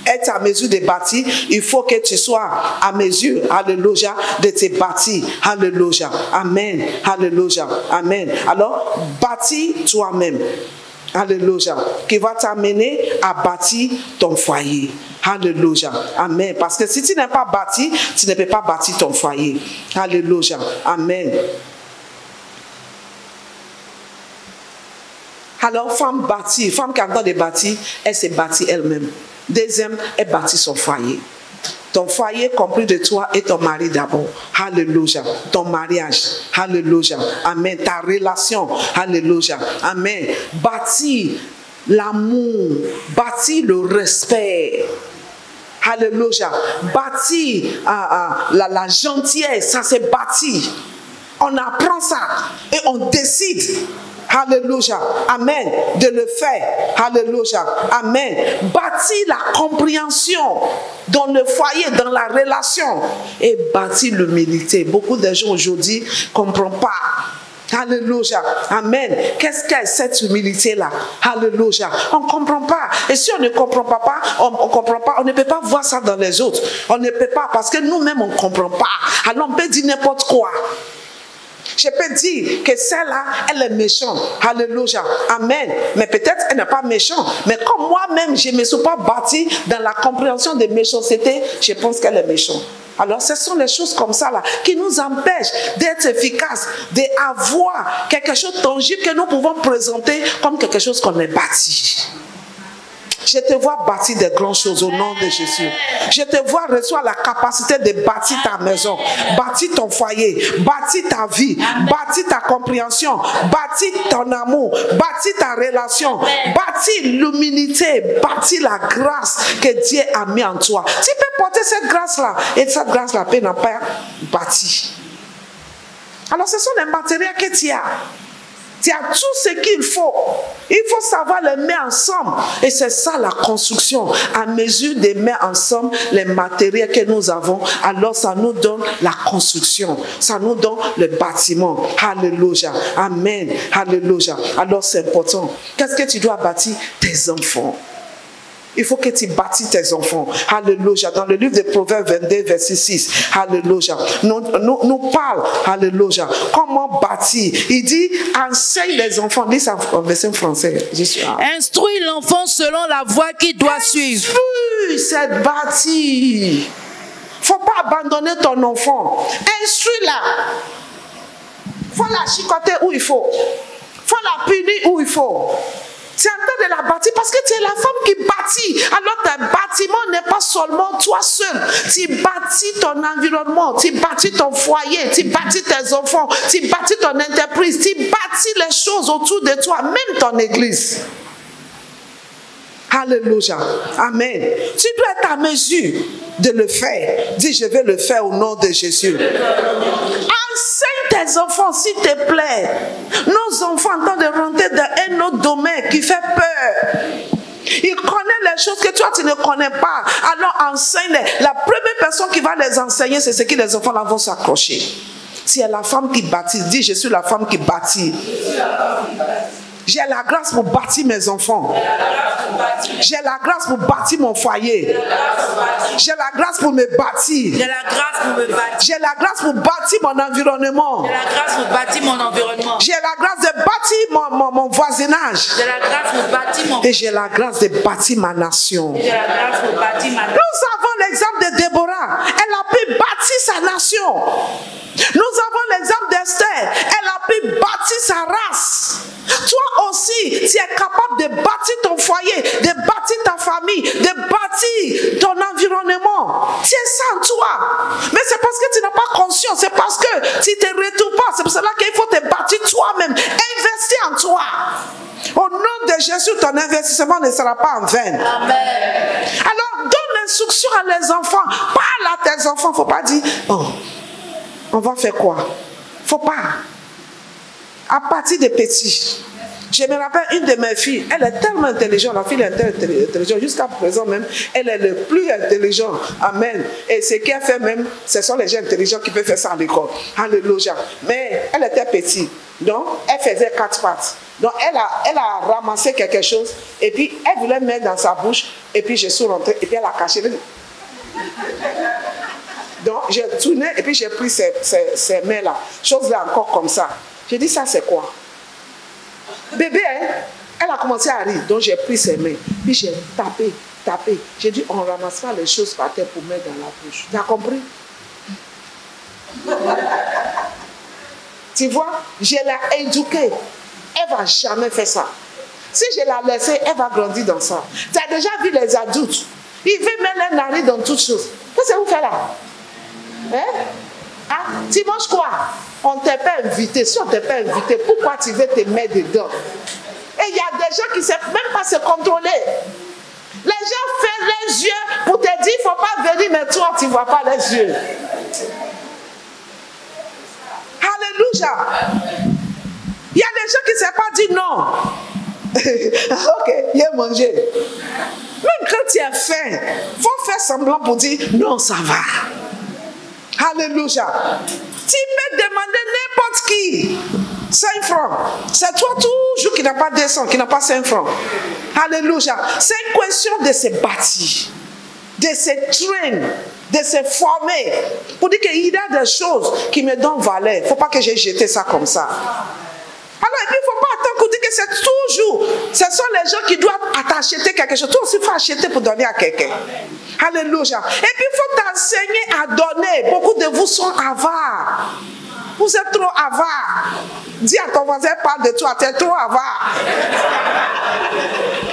être à mesure de bâtir, il faut que tu sois à mesure, alléluia, de te bâtir. Alléluia. Amen. Alléluia. Amen. Alors, bâtis toi-même. Alléluia. Qui va t'amener à bâtir ton foyer. Alléluia. Amen. Parce que si tu n'es pas bâti, tu ne peux pas bâtir ton foyer. Alléluia. Amen. Alors, femme bâtie, femme qui a le temps de bâtir, elle s'est bâtie elle-même. Deuxième, elle bâtit son foyer. Ton foyer compris de toi et ton mari d'abord. Alléluia. Ton mariage. Alléluia. Amen. Ta relation. Alléluia. Amen. Bâtis l'amour. Bâtis le respect. Alléluia. Bâtis la gentillesse. Ça c'est bâti. On apprend ça et on décide. Alléluia. Amen. De le faire. Alléluia. Amen. Bâtis la compréhension dans le foyer, dans la relation. Et bâtis l'humilité. Beaucoup de gens aujourd'hui ne comprennent pas. Alléluia. Amen. Qu'est-ce qu'est cette humilité-là? Alléluia. On ne comprend pas. Et si on ne comprend pas, on comprend pas, on ne peut pas voir ça dans les autres. On ne peut pas parce que nous-mêmes, on ne comprend pas. Alors on peut dire n'importe quoi. Je peux dire que celle-là, elle est méchante. Alléluia. Amen. Mais peut-être elle n'est pas méchante. Mais comme moi-même, je ne me suis pas bâtie dans la compréhension des méchancetés, je pense qu'elle est méchante. Alors, ce sont les choses comme ça là qui nous empêchent d'être efficaces, d'avoir quelque chose de tangible que nous pouvons présenter comme quelque chose qu'on est bâti. Je te vois bâtir des grandes choses au nom de Jésus. Je te vois recevoir la capacité de bâtir ta maison, bâtir ton foyer, bâtir ta vie, bâtir ta compréhension, bâtir ton amour, bâtir ta relation, bâtir l'humilité, bâtir la grâce que Dieu a mis en toi. Tu peux porter cette grâce-là et cette grâce-là n'a pas bâti. Alors ce sont les matériaux que tu as. Tu as tout ce qu'il faut. Il faut savoir les mettre ensemble. Et c'est ça la construction. À mesure de mettre ensemble les matériaux que nous avons, alors ça nous donne la construction. Ça nous donne le bâtiment. Alléluia. Amen. Alléluia. Alors c'est important. Qu'est-ce que tu dois bâtir? Tes enfants. Il faut que tu bâtis tes enfants. Alléluia. Dans le livre de Proverbes 22, verset 6. Alléluia. Nous parle. Alléluia. Comment bâtir? Il dit, enseigne les enfants. Dis ça en version française. Instruis l'enfant selon la voie qu'il doit suivre. Instruis, c'est bâtir. Il ne faut pas abandonner ton enfant. Instruis-la. Il faut la chicoter où il faut. Il faut la punir où il faut. Tu es en train de la bâtir parce que tu es la femme qui bâtit. Alors ton bâtiment n'est pas seulement toi seul. Tu bâtis ton environnement, tu bâtis ton foyer, tu bâtis tes enfants, tu bâtis ton entreprise, tu bâtis les choses autour de toi, même ton église. Alléluia. Amen. Tu dois être à mesure de le faire. Dis, je vais le faire au nom de Jésus. Enseigne tes enfants, s'il te plaît. Nos enfants sont en train de rentrer dans un autre domaine qui fait peur. Ils connaissent les choses que toi tu ne connais pas. Alors enseigne-les. La première personne qui va les enseigner, c'est ce que les enfants là vont s'accrocher. Si elle est la femme qui bâtit, dis, je suis la femme qui bâtit. J'ai la grâce pour bâtir mes enfants. J'ai la grâce pour bâtir mon foyer. J'ai la grâce pour me bâtir. J'ai la grâce pour me bâtir. J'ai la grâce pour bâtir mon environnement. J'ai la grâce pour bâtir mon environnement. J'ai la grâce de bâtir mon voisinage. J'ai la grâce pour bâtir mon... Et j'ai la grâce de bâtir ma nation. J'ai la grâce pour bâtir ma nation. Nous avons l'exemple de Déborah. Elle a pu bâtir sa nation. Nous avons l'exemple d'Esther. Elle a pu bâtir sa race. Toi aussi, tu es capable de bâtir ton foyer, de bâtir ta famille, de bâtir ton environnement. Tu es ça en toi. Mais c'est parce que tu n'as pas conscience. C'est parce que tu ne te retrouves pas. C'est pour cela qu'il faut te bâtir toi-même. Investir en toi. Au nom de Jésus, ton investissement ne sera pas en vain. Amen. Alors, donne l'instruction à les enfants. Parle à tes enfants. Il ne faut pas dire, oh, on va faire quoi? Il ne faut pas. À partir des petits. Je me rappelle une de mes filles, elle est tellement intelligente, la fille est intelligente, jusqu'à présent même, elle est le plus intelligent. Amen. Et ce qu'elle fait même, ce sont les gens intelligents qui peuvent faire ça à l'école. Alléluia. Mais elle était petite, donc elle faisait 4 pattes. Donc elle a ramassé quelque chose, et puis elle voulait mettre dans sa bouche, et puis je suis rentrée, et puis elle a caché. Donc j'ai tourné, et puis j'ai pris ces mains-là, chose-là encore comme ça. J'ai dit, ça c'est quoi? Bébé, hein? Elle a commencé à rire. Donc j'ai pris ses mains. Puis j'ai tapé. J'ai dit, on ne ramasse pas les choses par terre pour mettre dans la bouche. Tu as compris? Tu vois, je l'ai éduquée. Elle ne va jamais faire ça. Si je l'ai laissée, elle va grandir dans ça. Tu as déjà vu les adultes. Ils veulent mettre les narines dans toutes choses. Qu'est-ce que vous faites là? Hein? Ah, tu manges quoi? On ne t'a pas invité. Si on ne t'a pas invité, pourquoi tu veux te mettre dedans? Et il y a des gens qui ne savent même pas se contrôler. Les gens ferment les yeux pour te dire, il ne faut pas venir, mais toi, tu ne vois pas les yeux. Alléluia. Il y a des gens qui ne savent pas dire non. Ok, il a mangé. Même quand tu as faim, il faut faire semblant pour dire, non, ça va. Alléluia. Tu peux demander n'importe qui 5 francs. C'est toi toujours qui n'a pas 200, qui n'a pas 5 francs. Alléluia. C'est une question de se bâtir, de se traîner, de se former. Pour dire qu'il y a des choses qui me donnent valeur. Il ne faut pas que j'ai jeté ça comme ça. Alors, et puis il ne faut pas attendre qu'on dise que c'est toujours, ce sont les gens qui doivent acheter quelque chose. Toi aussi, il faut acheter pour donner à quelqu'un. Alléluia. Et puis, il faut t'enseigner à donner. Beaucoup de vous sont avares. Vous êtes trop avares. Dis à ton voisin, parle de toi, tu es trop avare.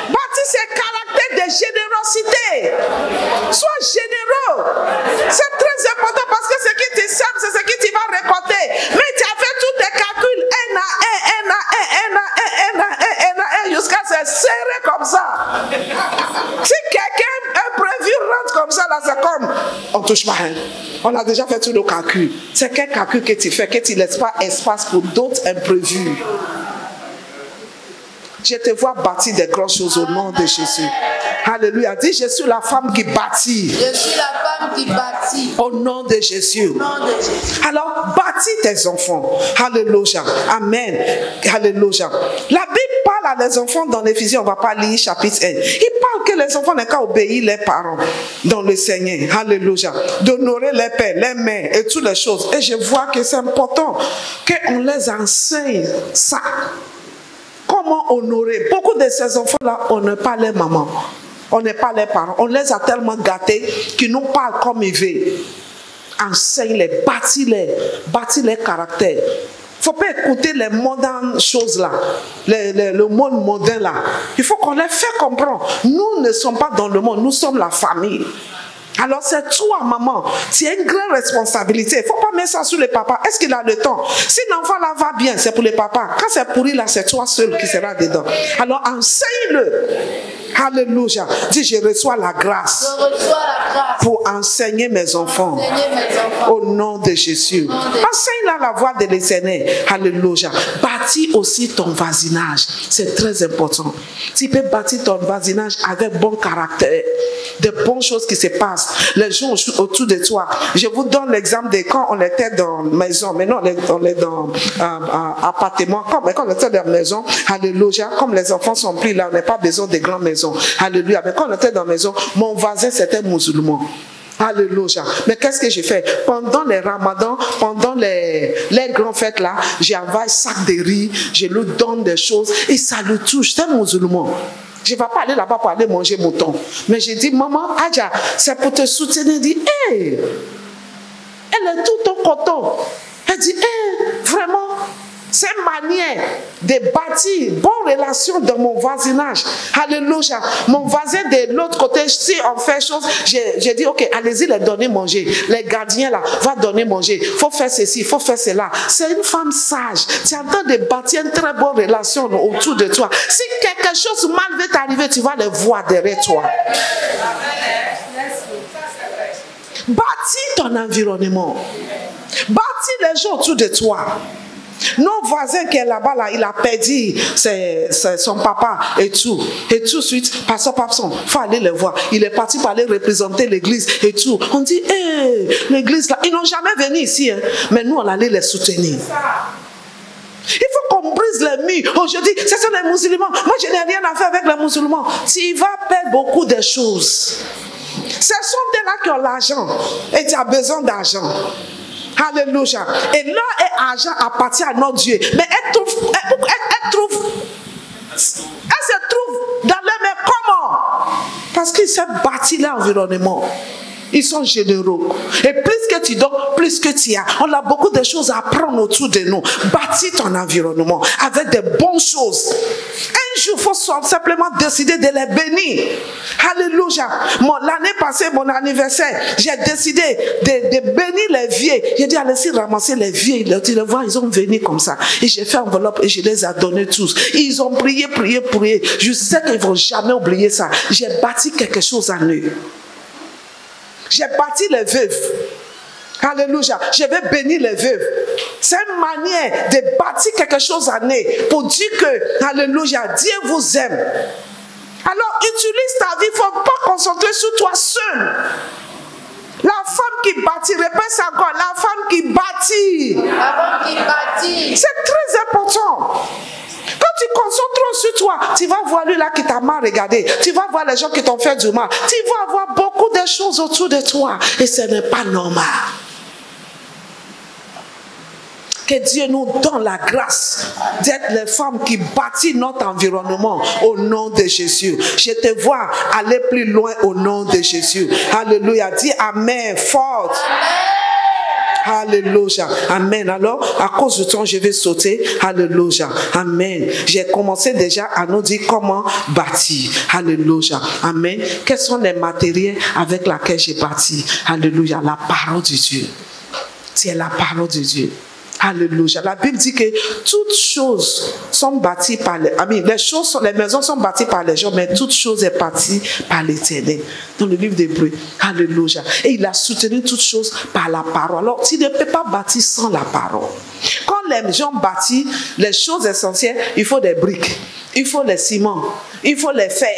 Bâtis ces caractères de générosité. Sois généreux. C'est très important parce que ce qui te sème, c'est ce qui tu vas récolter. Mais tu as fait tous tes calculs. Jusqu'à se serrer comme ça. Si quelqu'un imprévu rentre comme ça, là, c'est comme on ne touche pas. Hein. On a déjà fait tous nos calculs. C'est quel calcul que tu fais, que tu ne laisses pas espace pour d'autres imprévus. Je te vois bâtir des grandes choses au nom de Jésus. Alléluia. Dis, je suis la femme qui bâtit. Je suis la femme qui bâtit. Au nom de Jésus. Au nom de Jésus. Alors, bâtis tes enfants. Alléluia. Amen. Alléluia. La Bible parle à les enfants dans l'Éphésiens, on ne va pas lire chapitre 1. Il parle que les enfants n'ont qu'à obéir les parents dans le Seigneur. Alléluia. D'honorer les pères, les mères et toutes les choses. Et je vois que c'est important qu'on les enseigne ça. Comment honorer? Beaucoup de ces enfants-là, on n'est pas les mamans. On n'est pas les parents. On les a tellement gâtés qu'ils nous parlent comme ils veulent. Enseigne-les, bâtis les caractères. Il ne faut pas écouter les modernes choses là, le monde moderne là. Il faut qu'on les fait comprendre. Nous ne sommes pas dans le monde, nous sommes la famille. Alors c'est toi, maman, tu as une grande responsabilité. Il ne faut pas mettre ça sur le papa. Est-ce qu'il a le temps? Si l'enfant là va bien, c'est pour le papa. Quand c'est pourri là, c'est toi seul qui sera dedans. Alors enseigne-le. Alléluia. Dis, je reçois la grâce. Je reçois la grâce pour enseigner mes enfants. Au nom de Jésus. Enseigne-la la voie de l'Éternel. Alléluia. Bâtis aussi ton voisinage. C'est très important. Tu peux bâtir ton voisinage avec bon caractère. De bonnes choses qui se passent. Les gens autour de toi. Je vous donne l'exemple de quand on était dans la maison. Maintenant, on est dans appartement. Quand on était dans la maison, alléluia. Comme les enfants sont pris là, on n'a pas besoin de grandes maisons. Alléluia. Mais quand on était dans la maison, mon voisin c'était musulman. Alléluia. Mais qu'est-ce que j'ai fait? Pendant les ramadans, pendant les grandes fêtes là, j'envoie un sac de riz, je lui donne des choses et ça le touche. C'est musulman. Je ne vais pas aller là-bas pour aller manger mouton. Mais j'ai dit, maman, Adja, c'est pour te soutenir. Elle dit, hé, elle est tout en coton. Elle dit, hé, vraiment, c'est une manière de bâtir une bonne relation dans mon voisinage. Alléluia. Mon voisin de l'autre côté, si on fait chose, j'ai dit, ok, allez-y, les donner manger. Les gardiens là, va donner manger. Il faut faire ceci, il faut faire cela. C'est une femme sage. Tu es en train de bâtir une très bonne relation autour de toi. Si quelque chose mal va t'arriver, tu vas le voir derrière toi. Bâtis ton environnement. Bâtis les gens autour de toi. Nos voisins qui est là-bas, là, il a perdu son papa et tout. Et tout de suite, pasteur Papson, il faut aller le voir. Il est parti pour aller représenter l'église et tout. On dit, hé, l'église là, ils n'ont jamais venu ici. Hein. Mais nous, on allait les soutenir. Il faut qu'on brise les murs. Aujourd'hui, ce sont les musulmans. Moi, je n'ai rien à faire avec les musulmans. Tu vas perdre beaucoup de choses. Ce sont des là qui ont l'argent. Et tu as besoin d'argent. Alléluia. Et là, l'argent appartient à notre Dieu. Mais elle se trouve dans les mains. Comment? Parce qu'ils s'est bâti l'environnement. Ils sont généreux. Et plus que tu donnes, plus que tu as. On a beaucoup de choses à apprendre autour de nous. Bâtis ton environnement avec de bonnes choses. Un jour, il faut simplement décider de les bénir. Alléluia. L'année passée, mon anniversaire, j'ai décidé de bénir les vieux. J'ai dit, allez-y ramasser les vieux. Tu les vois, ils ont venu comme ça. Et j'ai fait enveloppe et je les ai donnés tous. Ils ont prié. Je sais qu'ils ne vont jamais oublier ça. J'ai bâti quelque chose en eux. J'ai bâti les veuves. Alléluia. Je vais bénir les veuves. C'est une manière de bâtir quelque chose en eux pour dire que, alléluia, Dieu vous aime. Alors, utilise ta vie. Il ne faut pas concentrer sur toi seul. La femme qui bâtit, répète encore, la femme qui bâtit. La femme qui bâtit. C'est très important. Quand tu concentres trop sur toi, tu vas voir lui là qui t'a mal regardé. Tu vas voir les gens qui t'ont fait du mal. Tu vas avoir beaucoup de choses autour de toi. Et ce n'est pas normal. Que Dieu nous donne la grâce d'être les femmes qui bâtissent notre environnement au nom de Jésus. Je te vois aller plus loin au nom de Jésus. Alléluia. Dis Amen fort. Alléluia. Amen. Alors, à cause du temps, je vais sauter. Alléluia. Amen. J'ai commencé déjà à nous dire comment bâtir. Alléluia. Amen. Quels sont les matériels avec lesquels j'ai bâti? Alléluia. La parole de Dieu. C'est la parole de Dieu. Alléluia. La Bible dit que toutes choses sont bâties par les maisons sont bâties par les gens, mais toutes choses sont bâties par l'Éternel. Dans le livre d'Hébreux. Alléluia. Et il a soutenu toutes choses par la parole. Alors, tu ne peux pas bâtir sans la parole. Quand les gens bâtissent les choses essentielles, il faut des briques, il faut les ciments, il faut les fer,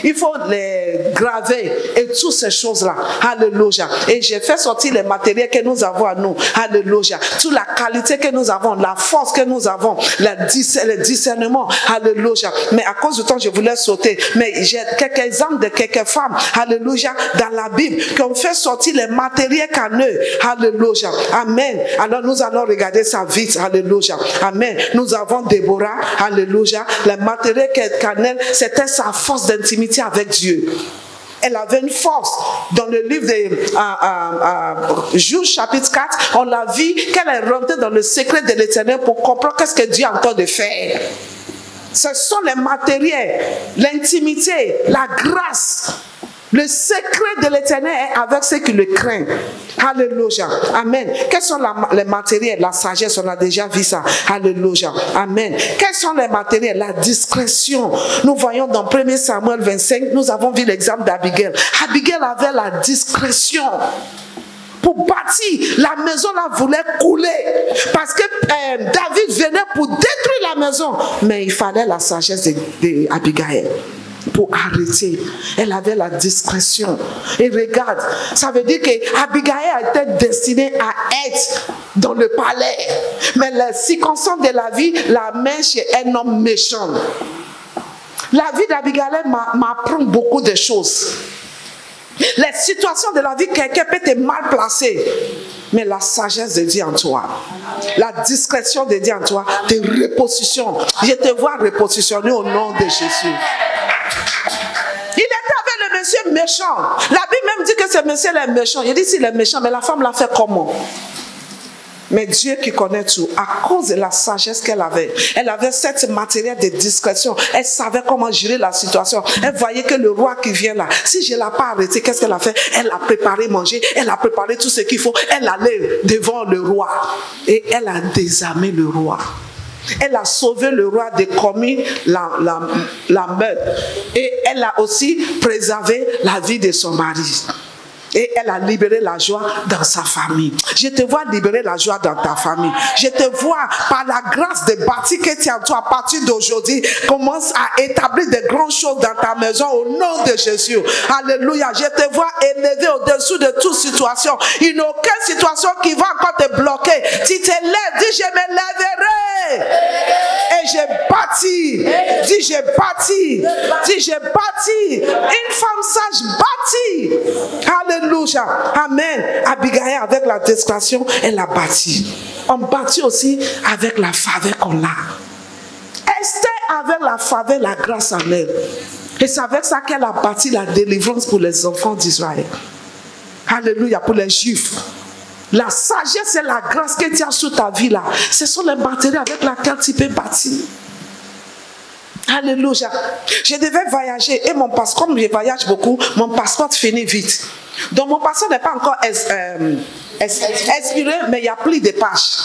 il faut les graver et toutes ces choses-là. Alléluia. Et j'ai fait sortir les matériels que nous avons à nous. Alléluia. Toute la qualité que nous avons, la force que nous avons, le discernement. Alléluia. Mais à cause du temps, je voulais sauter. Mais j'ai quelques exemples de quelques femmes. Alléluia. Dans la Bible, qui ont fait sortir les matériels caneux. Alléluia. Amen. Alors nous allons regarder ça vite. Alléluia. Amen. Nous avons Déborah. Alléluia. Les matériels caneux, c'était sa force d'intimité avec Dieu. Elle avait une force. Dans le livre de Juge chapitre 4, on l'a vu qu'elle est rentrée dans le secret de l'Éternel pour comprendre qu'est-ce que Dieu a en train de faire. Ce sont les matériels, l'intimité, la grâce. Le secret de l'Éternel est avec ceux qui le craignent. Alléluia. Amen. Quels sont les matériels? La sagesse, on a déjà vu ça. Alléluia. Amen. Quels sont les matériels? La discrétion. Nous voyons dans 1 Samuel 25, nous avons vu l'exemple d'Abigail. Abigail avait la discrétion. Pour bâtir, la maison là voulait couler parce que David venait pour détruire la maison, mais il fallait la sagesse d'Abigail pour arrêter. Elle avait la discrétion. Et regarde, ça veut dire qu'Abigail était destinée à être dans le palais, mais les circonstances de la vie la met chez un homme méchant. La vie d'Abigail m'apprend beaucoup de choses. Les situations de la vie, quelqu'un peut être mal placé, mais la sagesse de Dieu en toi, la discrétion de Dieu en toi, te repositionne. Je te vois repositionner au nom de Jésus. Il était avec le monsieur méchant. La Bible même dit que ce monsieur est méchant. Il dit s'il est méchant, mais la femme l'a fait comment? Mais Dieu qui connaît tout, à cause de la sagesse qu'elle avait, elle avait cette matériel de discrétion. Elle savait comment gérer la situation. Elle voyait que le roi qui vient là, si je ne l'ai pas arrêté, qu'est-ce qu'elle a fait? Elle a préparé manger, elle a préparé tout ce qu'il faut. Elle allait devant le roi et elle a désarmé le roi. Elle a sauvé le roi de commis la meurtre. Et elle a aussi préservé la vie de son mari. Et elle a libéré la joie dans sa famille. Je te vois libérer la joie dans ta famille. Je te vois par la grâce de bâtir que tu as en toi à partir d'aujourd'hui. Commence à établir de grandes choses dans ta maison au nom de Jésus. Alléluia. Je te vois élevé au-dessus de toute situation. Il n'y a aucune situation qui va encore te bloquer. Tu te lèves, dis je me lèverai. Et j'ai bâti. Dis j'ai bâti. Dis j'ai bâti. Une femme sage bâtit. Alléluia. Amen. Abigail avec la discrétion, elle a bâti. On bâtit aussi avec la faveur qu'on a. Esther avec la faveur, la grâce en elle. Et c'est avec ça qu'elle a bâti la délivrance pour les enfants d'Israël. Alléluia. Pour les Juifs. La sagesse et la grâce que tu as sur ta vie là, ce sont les matériaux avec lesquels tu peux bâtir. Alléluia. Je devais voyager et mon passeport, comme je voyage beaucoup, mon passeport finit vite. Donc mon passeport n'est pas encore expiré, mais il y a plus de pages.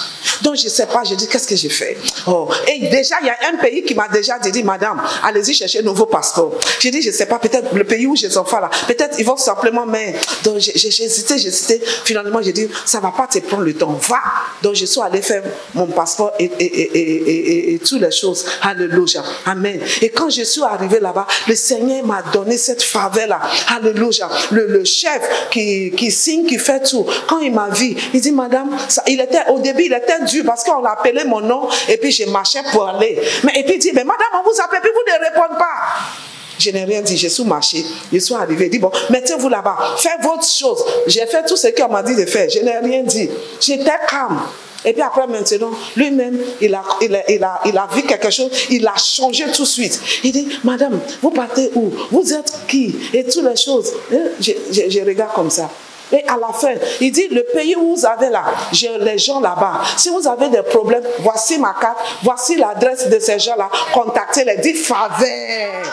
Donc je ne sais pas, je dis qu'est-ce que j'ai fait. Oh. Et déjà il y a un pays qui m'a déjà dit madame, allez-y chercher un nouveau passeport. J'ai dit je ne sais pas, peut-être le pays où j'ai des enfants là, peut-être ils vont simplement, mais donc j'ai hésité. Finalement j'ai dit ça ne va pas te prendre le temps, va. Donc je suis allée faire mon passeport et toutes les choses. Alléluia. Amen. Et quand je suis arrivée là-bas, le Seigneur m'a donné cette faveur là. Alléluia. Le chef qui signe, qui fait tout. Quand il m'a vu, il dit madame, au début il était dur parce qu'on l'appelait mon nom et puis je marchais pour aller. Mais et puis il dit mais madame on vous appelle puis vous ne répondez pas. Je n'ai rien dit, je suis marché, je suis arrivé, il dit bon, mettez-vous là-bas, faites votre chose. J'ai fait tout ce qu'on m'a dit de faire, je n'ai rien dit. J'étais calme. Et puis après maintenant, lui-même, il a vu quelque chose, il a changé tout de suite. Il dit, madame, vous partez où? Vous êtes qui? Et toutes les choses. Je regarde comme ça. Et à la fin, il dit, le pays où vous avez là, j'ai les gens là-bas. Si vous avez des problèmes, voici ma carte, voici l'adresse de ces gens-là. Contactez-les, dit faveur.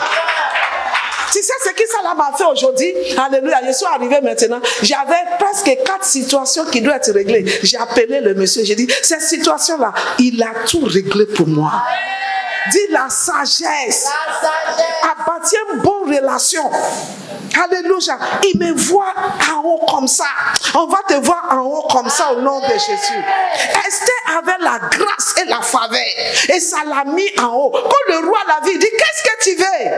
Tu sais ce que ça m'a fait aujourd'hui? Alléluia, je suis arrivé maintenant. J'avais presque 4 situations qui doivent être réglées. J'ai appelé le monsieur, j'ai dit, cette situation-là, il a tout réglé pour moi. Dis la sagesse. A bâtir une bonne relation. Alléluia. Il me voit en haut comme ça. On va te voir en haut comme ça au nom de Jésus. Esther avait la grâce et la faveur. Et ça l'a mis en haut. Quand le roi l'a vu, il dit, qu'est-ce que tu veux?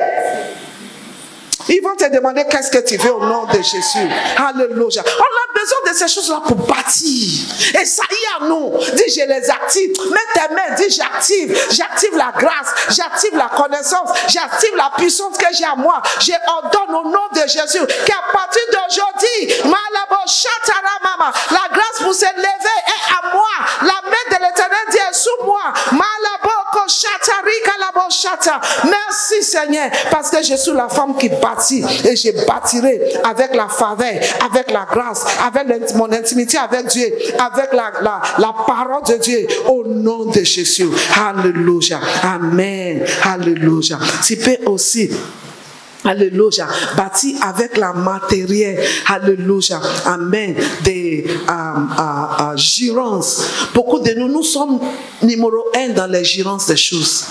Ils vont te demander qu'est-ce que tu veux au nom de Jésus. Alléluia. On a besoin de ces choses-là pour bâtir. Et ça y est à nous. Dis, je les active. Mets tes mains, dis, j'active. J'active la grâce. J'active la connaissance. J'active la puissance que j'ai à moi. Je ordonne au nom de Jésus qu'à partir d'aujourd'hui, la grâce pour se lever est à moi. La main de l'Éternel Dieu est sous moi. Merci Seigneur, parce que je suis la femme qui bâtit et je bâtirai avec la faveur, avec la grâce, avec mon intimité avec Dieu, avec la parole de Dieu au nom de Jésus. Alléluia. Amen. Alléluia. Tu peux aussi, alléluia, bâti avec la matériel, alléluia, amen, des girances. Beaucoup de nous sommes numéro 1 dans les girances des choses.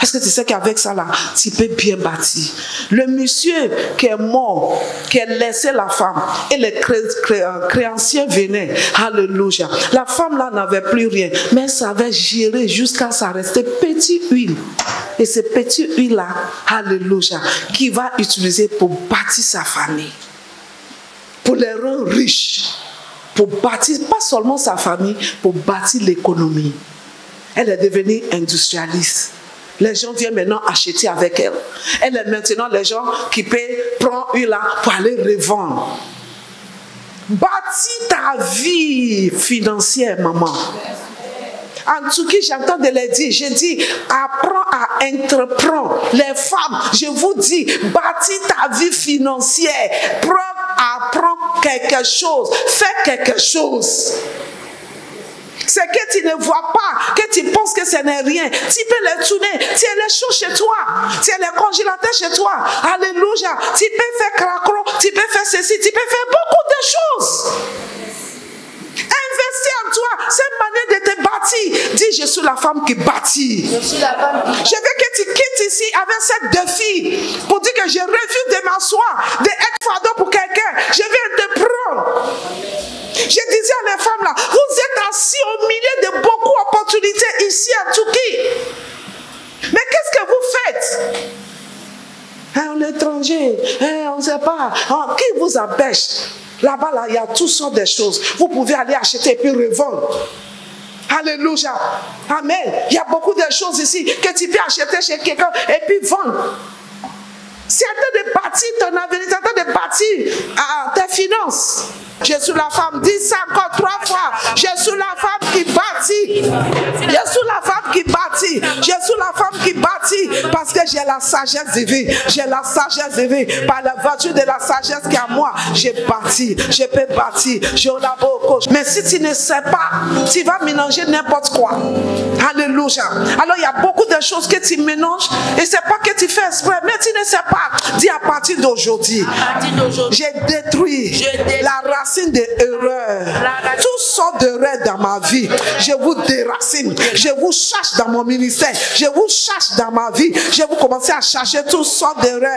Est-ce que tu sais qu'avec ça là, tu peux bien bâtir? Le monsieur qui est mort, qui a laissé la femme, et les créanciers venaient, alléluia. La femme là n'avait plus rien, mais elle savait gérer jusqu'à ça rester petite huile. Et ce petit huile là, alléluia, qui va utiliser pour bâtir sa famille, pour les rendre riches, pour bâtir pas seulement sa famille, pour bâtir l'économie. Elle est devenue industrialiste. Les gens viennent maintenant acheter avec elle. Elle est maintenant les gens qui peuvent prendre huile là pour aller revendre. Bâtis ta vie financière, maman. En tout cas, j'entends de les dire, je dis, apprends à entreprendre. Les femmes, je vous dis, bâtis ta vie financière. Apprends quelque chose. Fais quelque chose. C'est que tu ne vois pas, que tu penses que ce n'est rien. Tu peux les tourner. Tu as les choses chez toi. Tu as les congélateurs chez toi. Alléluia. Tu peux faire cracro. Tu peux faire ceci. Tu peux faire beaucoup de choses. Investis en toi. C'est une manière de te bâtir. Dis, je suis la femme qui bâtit. Je suis la femme qui bâtit. Je veux que tu quittes ici avec cette défi pour dire que j'ai refusé de m'asseoir, d'être fardeau pour quelqu'un. Je viens te prendre. Je disais à les femmes là, vous êtes assis au milieu de beaucoup d'opportunités ici à Turquie. Mais qu'est-ce que vous faites? En l'étranger, on ne sait pas. Qui vous empêche? Là-bas, là, il y a toutes sortes de choses. Vous pouvez aller acheter et puis revendre. Alléluia. Amen. Il y a beaucoup de choses ici que tu peux acheter chez quelqu'un et puis vendre. C'est en train de bâtir ton avenir, c'est en train de bâtir tes finances. Je suis la femme, dis ça encore 3 fois. Je suis la femme qui bâtit. Je suis la femme qui bâtit. Je suis la femme qui bâtit parce que j'ai la sagesse divine. J'ai la sagesse divine. Par la vertu de la sagesse qui est à moi, j'ai bâti. Je peux bâtir. Mais si tu ne sais pas, tu vas mélanger n'importe quoi. Alléluia. Alors il y a beaucoup de choses que tu mélanges et c'est pas que tu fais exprès, mais tu ne sais pas. Dis à partir d'aujourd'hui, j'ai détruit la racine des erreurs. Toutes sortes d'erreurs dans ma vie, je vous déracine. Je vous cherche dans mon ministère. Je vous cherche dans ma vie. Je vous commencer à chercher toutes sortes d'erreurs.